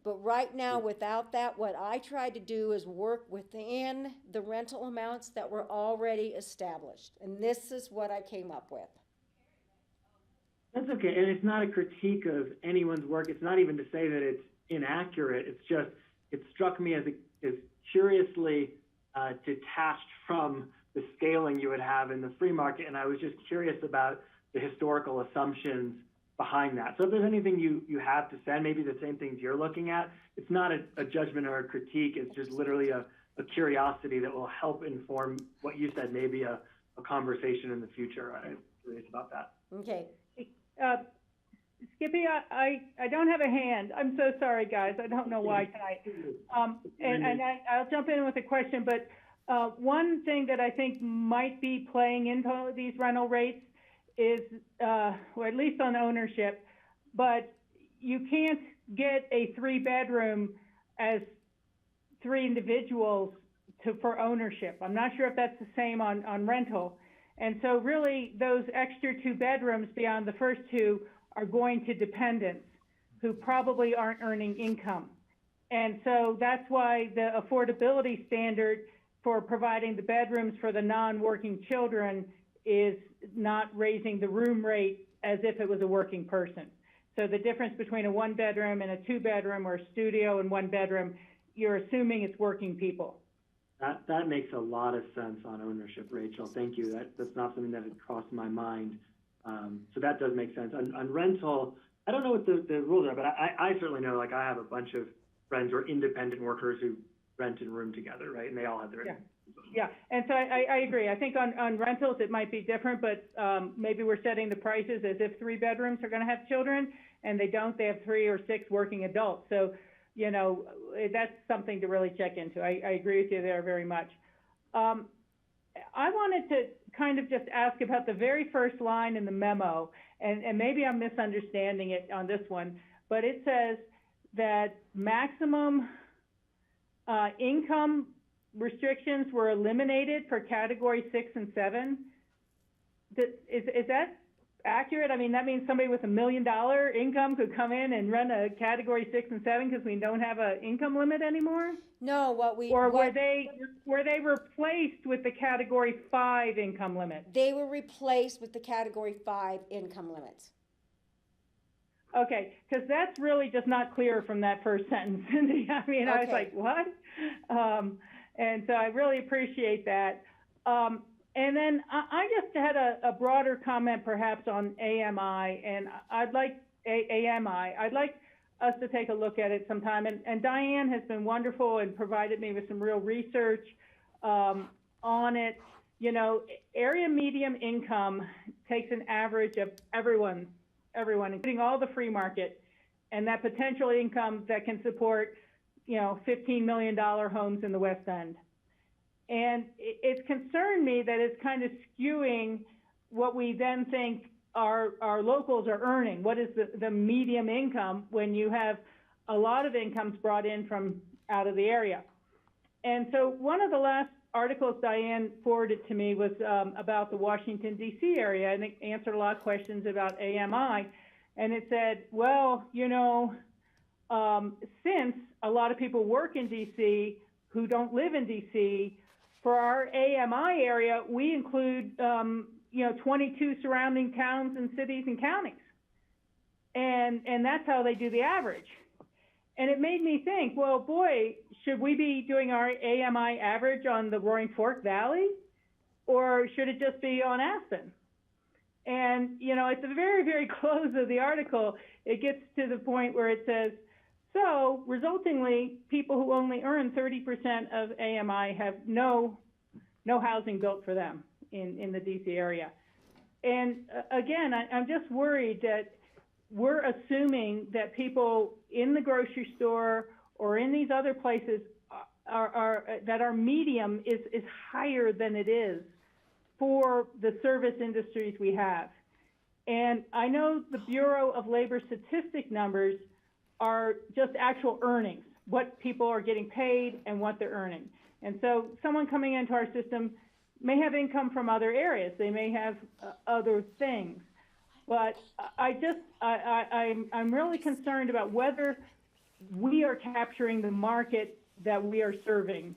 But right now, without that, what I tried to do is work within the rental amounts that were already established. And this is what I came up with. That's okay, and it's not a critique of anyone's work. It's not even to say that it's inaccurate. It's just, it struck me as curiously detached from the scaling you would have in the free market, and I was just curious about the historical assumptions behind that. So if there's anything you have to say, maybe the same things you're looking at, it's not a judgment or a critique. It's just literally a curiosity that will help inform what you said, maybe a conversation in the future. I'm curious about that. Okay. Skippy, I don't have a hand. I'm so sorry, guys. I don't know why tonight. And I'll jump in with a question, but one thing that I think might be playing into these rental rates is, or at least on ownership, but you can't get a 3-bedroom as 3 individuals for ownership. I'm not sure if that's the same on rental. And so really those extra 2 bedrooms beyond the first 2 are going to dependents who probably aren't earning income. And so that's why the affordability standard for providing the bedrooms for the non-working children is not raising the room rate as if it was a working person. So the difference between a 1-bedroom and a 2-bedroom or a studio and 1-bedroom, you're assuming it's working people. That makes a lot of sense on ownership, Rachel. Thank you. That's not something that had crossed my mind. So that does make sense. On rental, I don't know what the rules are, but I certainly know, like I have a bunch of friends who are independent workers who rent and room together, right? And they all have their Yeah, and so I agree. I think on rentals it might be different, but maybe we're setting the prices as if 3 bedrooms are going to have children, and they don't. They have 3 or 6 working adults. So, that's something to really check into. I agree with you there very much. I wanted to kind of just ask about the very first line in the memo, and maybe I'm misunderstanding it on this one, but it says that maximum income restrictions were eliminated for category 6 and 7. Is that accurate? I mean, that means somebody with $1 million income could come in and run a category 6 and 7 because we don't have an income limit anymore? No, were they replaced with the category 5 income limit? They were replaced with the category 5 income limits. Okay, because that's really just not clear from that first sentence. I mean, I was like, what? And so I really appreciate that. And then I just had a broader comment perhaps on AMI, and I'd like us to take a look at it sometime. And Diane has been wonderful and provided me with some real research on it. Area median income takes an average of everyone, including all the free market, and that potential income that can support, $15 million homes in the West End. And it's concerned me that it's kind of skewing what we then think our locals are earning. What is the median income when you have a lot of incomes brought in from out of the area? And so one of the last articles Diane forwarded to me was about the Washington, D.C. area, and it answered a lot of questions about AMI. And it said, well, you know, since a lot of people work in D.C. who don't live in D.C., for our AMI area, we include, you know, 22 surrounding towns and cities and counties. And that's how they do the average. And it made me think, well, boy, should we be doing our AMI average on the Roaring Fork Valley, or should it just be on Aspen? And, you know, at the very, very close of the article, it gets to the point where it says, so, resultingly, people who only earn 30% of AMI have no housing built for them in the DC area. And again, I'm just worried that we're assuming that people in the grocery store or in these other places that our medium is higher than it is for the service industries we have. And I know the Bureau of Labor Statistic numbers are just actual earnings, what people are getting paid and what they're earning. And so someone coming into our system may have income from other areas. They may have other things. But I'm really concerned about whether we are capturing the market that we are serving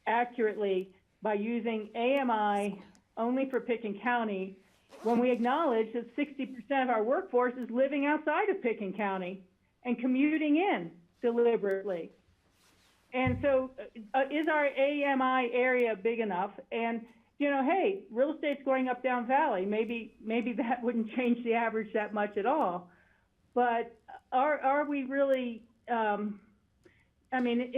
accurately by using AMI only for Pitkin County, when we acknowledge that 60% of our workforce is living outside of Pitkin County and commuting in deliberately. And so is our AMI area big enough? And, you know, hey, real estate's going up down valley. Maybe that wouldn't change the average that much at all. But are we really, I mean,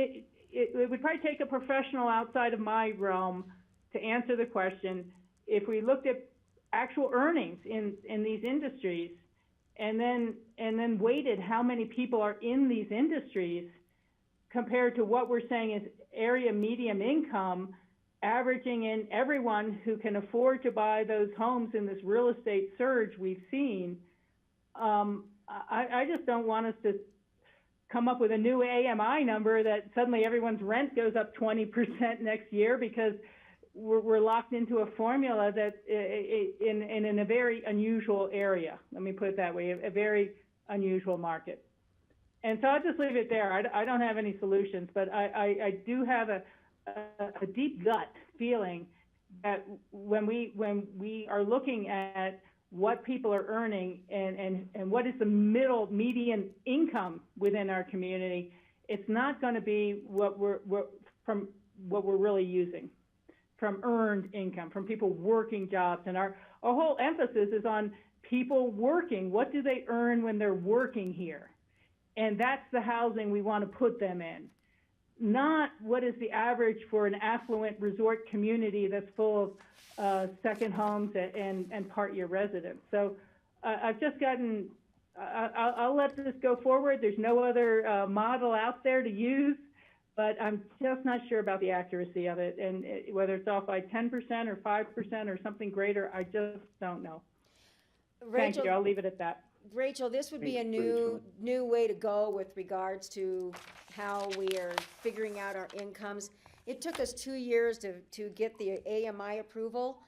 it would probably take a professional outside of my realm to answer the question. If we looked at actual earnings in these industries and then weighted how many people are in these industries compared to what we're saying is area medium income, averaging in everyone who can afford to buy those homes in this real estate surge we've seen, I just don't want us to come up with a new AMI number that suddenly everyone's rent goes up 20% next year because we're locked into a formula that in a very unusual area. Let me put it that way, a very unusual market. And so I'll just leave it there. I don't have any solutions, but I do have a deep gut feeling that when we are looking at what people are earning and what is the median income within our community, it's not going to be what we're really using from earned income, from people working jobs. And our whole emphasis is on people working. What do they earn when they're working here? And that's the housing we want to put them in. Not what is the average for an affluent resort community that's full of second homes and part-year residents. So I've just gotten, I'll let this go forward. There's no other model out there to use, but I'm just not sure about the accuracy of it. And whether it's off by 10% or 5% or something greater, I just don't know. Rachel, thank you, I'll leave it at that. Rachel, this would be a new way to go with regards to how we are figuring out our incomes. It took us 2 years to get the AMI approval.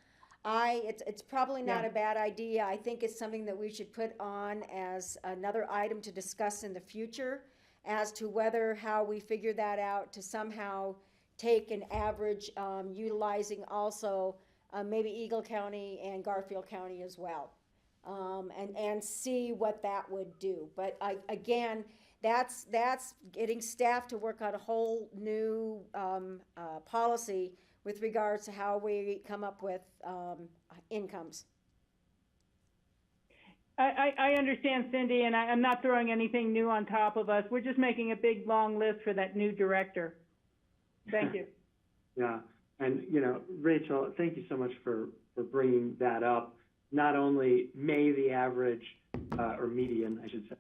It's probably not a bad idea. I think it's something that we should put on as another item to discuss in the future as to how we figure that out to somehow take an average, utilizing also maybe Eagle County and Garfield County as well. And see what that would do. But again, that's getting staff to work out a whole new policy with regards to how we come up with incomes. I understand, Cindy, and I'm not throwing anything new on top of us. We're just making a big, long list for that new director. Thank you. Yeah, and, you know, Rachel, thank you so much for bringing that up. Not only may the average, or median, I should say,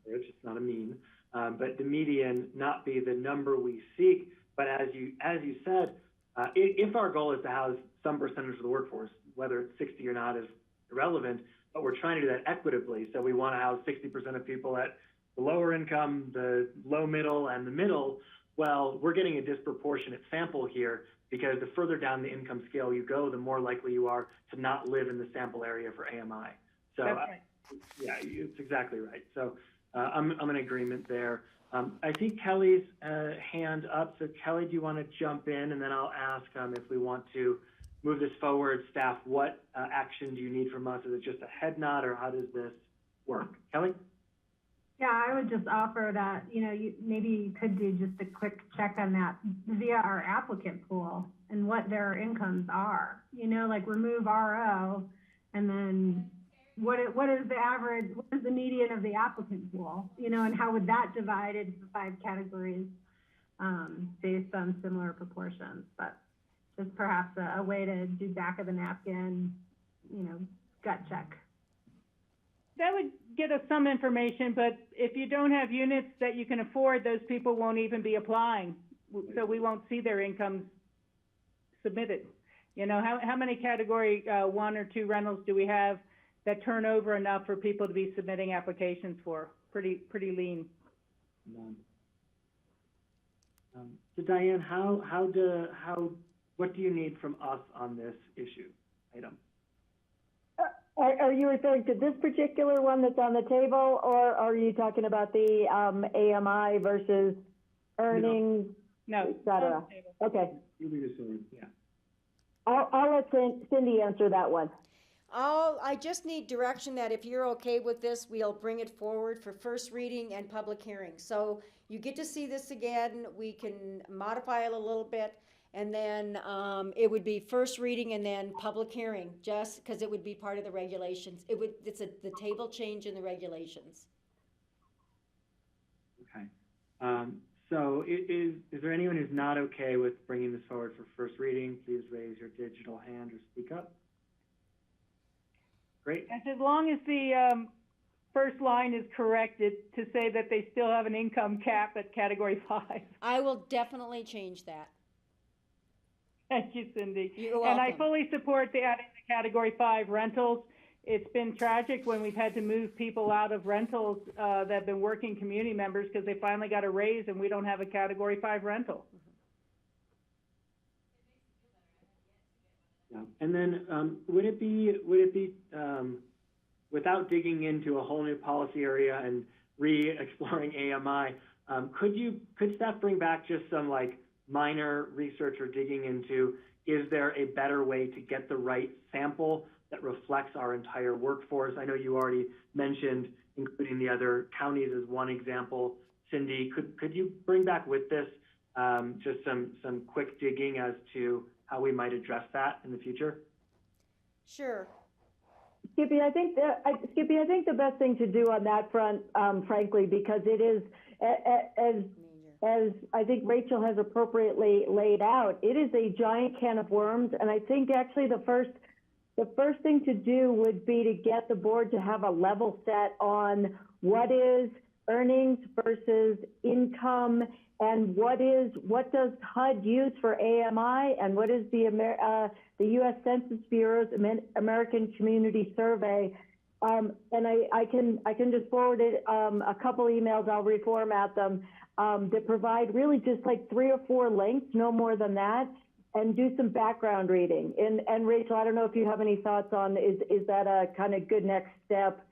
average, it's not a mean, but the median not be the number we seek, but as you said, if our goal is to house some percentage of the workforce, whether it's 60 or not is irrelevant, but we're trying to do that equitably. So we want to house 60% of people at the lower income, the low middle, and the middle. Well, we're getting a disproportionate sample here. because the further down the income scale you go, the more likely you are to not live in the sample area for AMI. So, That's right. yeah, it's exactly right. So I'm in agreement there. I see Kelly's hand up. So Kelly, do you want to jump in? And then I'll ask if we want to move this forward. Staff, what action do you need from us? Is it just a head nod, or how does this work? Kelly? Yeah, I would just offer that, maybe you could do just a quick check on that via our applicant pool and what their incomes are. Like remove RO, and then what is the average, what is the median of the applicant pool, and how would that divide into 5 categories based on similar proportions. But just perhaps a way to do back of the napkin, gut check. That would get us some information, but if you don't have units that you can afford, those people won't even be applying. So we won't see their incomes submitted. How many category 1 or 2 rentals do we have that turn over enough for people to be submitting applications for? Pretty lean. None. So Diane, what do you need from us on this item? Are you referring to this particular one that's on the table, or are you talking about the AMI versus earnings, No. et cetera? Okay. Yeah. I'll let Cindy answer that one. I just need direction that if you're okay with this, we'll bring it forward for first reading and public hearing. So you get to see this again. We can modify it a little bit, and then it would be first reading and then public hearing, just because it would be part of the regulations. It's the table change in the regulations. Okay. So is there anyone who's not okay with bringing this forward for first reading? Please raise your digital hand or speak up. Great. As long as the first line is corrected to say that they still have an income cap at category 5. I will definitely change that. Thank you, Cindy. You're welcome. And I fully support the adding the category 5 rentals. It's been tragic when we've had to move people out of rentals that have been working community members because they finally got a raise and we don't have a category 5 rental. Yeah. And then would it be without digging into a whole new policy area and re-exploring AMI, could staff bring back just some like minor research or digging into, is there a better way to get the right sample that reflects our entire workforce? I know you already mentioned including the other counties as one example. Cindy, could you bring back with this just some quick digging as to how we might address that in the future? Sure. Skippy, I think the best thing to do on that front, frankly, because it is, as I think Rachel has appropriately laid out, it is a giant can of worms, and I think actually the first thing to do would be to get the board to have a level set on what is earnings versus income, and what does HUD use for AMI, and what is the U.S. Census Bureau's American Community Survey. And I can just forward it, a couple emails, I'll reformat them, that provide really just like 3 or 4 links, no more than that, and do some background reading. And Rachel, I don't know if you have any thoughts on, is that a kind of good next step?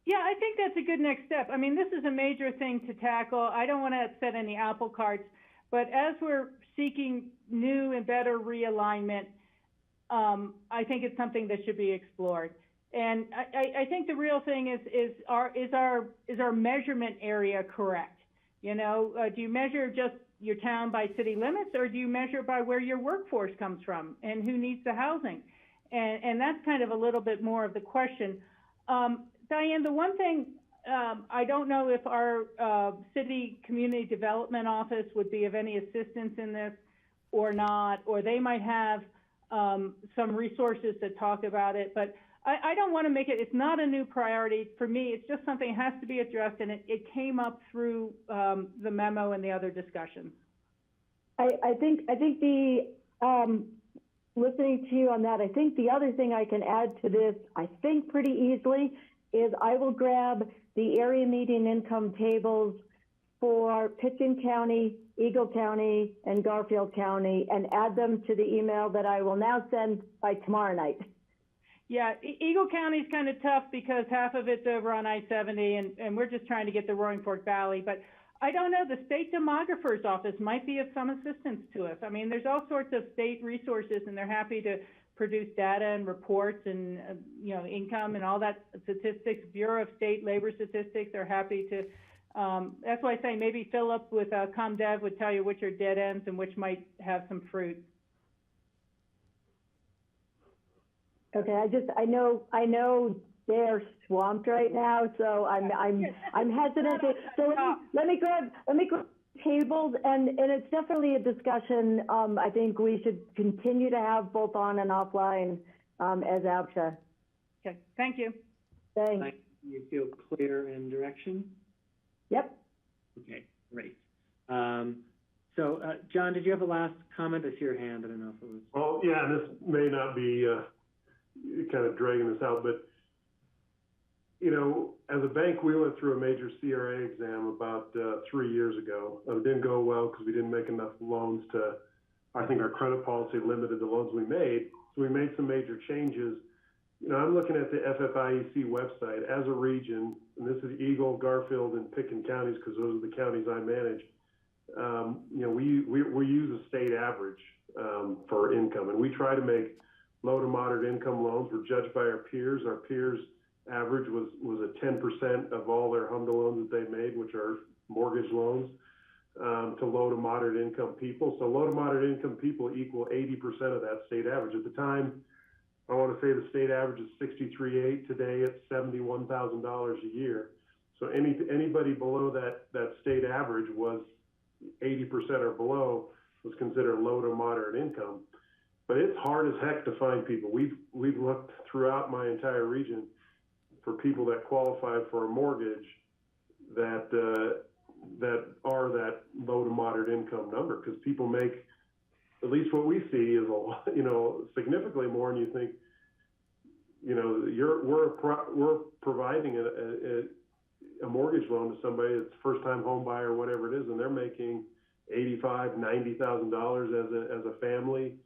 Yeah, I think that's a good next step. I mean, this is a major thing to tackle. I don't want to upset any apple carts, but as we're seeking new and better realignment, I think it's something that should be explored. And I think the real thing is our measurement area correct? You know, do you measure just your town by city limits, or do you measure by where your workforce comes from and who needs the housing? And that's kind of a little bit more of the question. Diane, the one thing, I don't know if our city community development office would be of any assistance in this or not, or they might have some resources to talk about it, but I don't want to make it, it's not a new priority for me. It's just something that has to be addressed, and it came up through the memo and the other discussions. I think the, listening to you on that, I think the other thing I can add to this, I think pretty easily, is I will grab the area median income tables for Pitkin County, Eagle County, and Garfield County, and add them to the email that I will now send by tomorrow night. Yeah, Eagle County's kind of tough because half of it's over on I-70, and we're just trying to get the Roaring Fork Valley. But I don't know, the state demographer's office might be of some assistance to us. I mean, there's all sorts of state resources, and they're happy to produce data and reports and, you know, income and all that statistics. Bureau of State Labor Statistics, they're happy to, that's why I say maybe Philip with ComDev would tell you which are dead ends and which might have some fruit. Okay, I know they're swamped right now, so I'm hesitant to, so let me grab tables, and it's definitely a discussion, I think we should continue to have both on and offline, as APCHA. Okay, thank you. Thanks. You feel clear in direction? Yep. Okay, great. So, John, did you have a last comment? I see your hand. I don't know if it was. Well, yeah, and this may not be kind of dragging this out, but you know, as a bank, we went through a major CRA exam about 3 years ago. It didn't go well because we didn't make enough loans to, I think our credit policy limited the loans we made. So we made some major changes. You know, I'm looking at the FFIEC website as a region, and this is Eagle, Garfield, and Pitkin counties because those are the counties I manage. You know, we use a state average for income, and we try to make low to moderate income loans. We're judged by our peers. Our peers' average was a 10% of all their HMDA loans that they made, which are mortgage loans, to low to moderate income people. So low to moderate income people equal 80% of that state average. At the time, I want to say the state average is $63,800. Today it's $71,000 a year. So anybody below that state average was 80% or below was considered low to moderate income. But it's hard as heck to find people. We've looked throughout my entire region for people that qualify for a mortgage that are that low to moderate income number, because people make, at least what we see is significantly more, and you think, you know, we're providing a mortgage loan to somebody that's first time home buyer or whatever it is, and they're making $85,000-$90,000 as a family,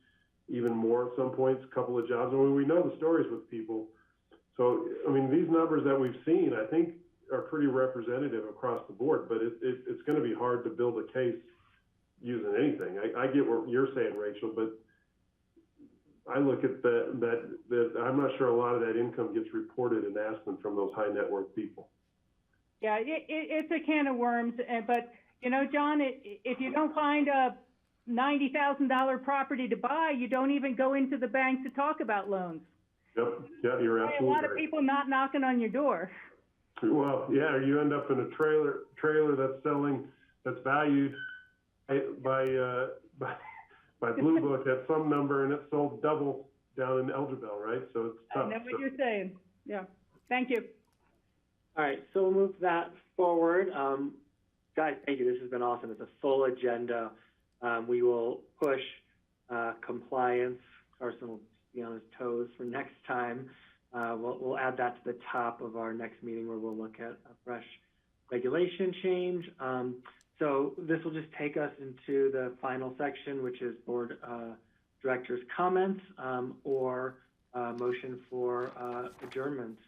even more at some points, a couple of jobs. I mean, we know the stories with people. So, I mean, these numbers that we've seen, I think, are pretty representative across the board, but it's going to be hard to build a case using anything. I get what you're saying, Rachel, but I look at that I'm not sure a lot of that income gets reported in Aspen from those high net worth people. Yeah, it's a can of worms, but, you know, John, if you don't find a $90,000 property to buy, you don't even go into the bank to talk about loans. Yep. Yeah, you're absolutely right. A lot of people not knocking on your door. Well, yeah, or you end up in a trailer that's valued by Blue Book at some number, and it's sold double down in Elderville, right? So it's tough. I know what you're saying. Yeah. Thank you. All right, so we'll move that forward. Guys, thank you. This has been awesome. It's a full agenda. We will push compliance. Carson will be on his toes for next time. We'll add that to the top of our next meeting where we'll look at a fresh regulation change. So this will just take us into the final section, which is board directors' comments or motion for adjournment.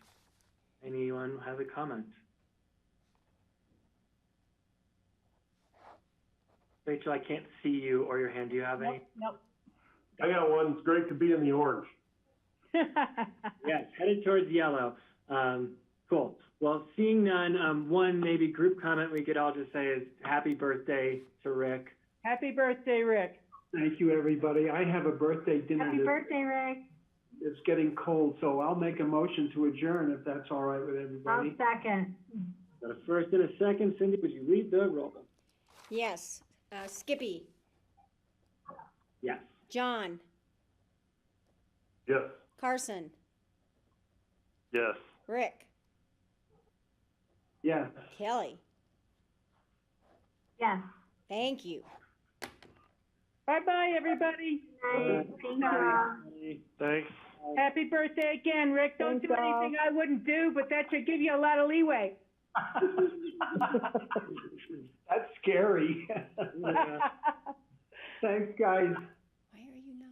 Anyone have a comment? Rachel, I can't see you or your hand. Do you have any? Nope. I got one. It's great to be in the orange. Yes, headed towards yellow. Cool. Well, seeing none, one maybe group comment we could all just say is happy birthday to Rick. Happy birthday, Rick. Thank you, everybody. I have a birthday dinner. Happy birthday, Rick. It's getting cold, so I'll make a motion to adjourn if that's all right with everybody. I'll second. Got a first and a second. Cindy, would you read the roll? Yes. Skippy. Yes. John. Yes. Carson. Yes. Rick. Yes. Kelly. Yes. Thank you. Bye-bye, everybody. Nice. Thank you. Thanks. Happy birthday again, Rick. Don't do anything I wouldn't do, but that should give you a lot of leeway. That's scary. Yeah. Thanks, guys. Why are you not?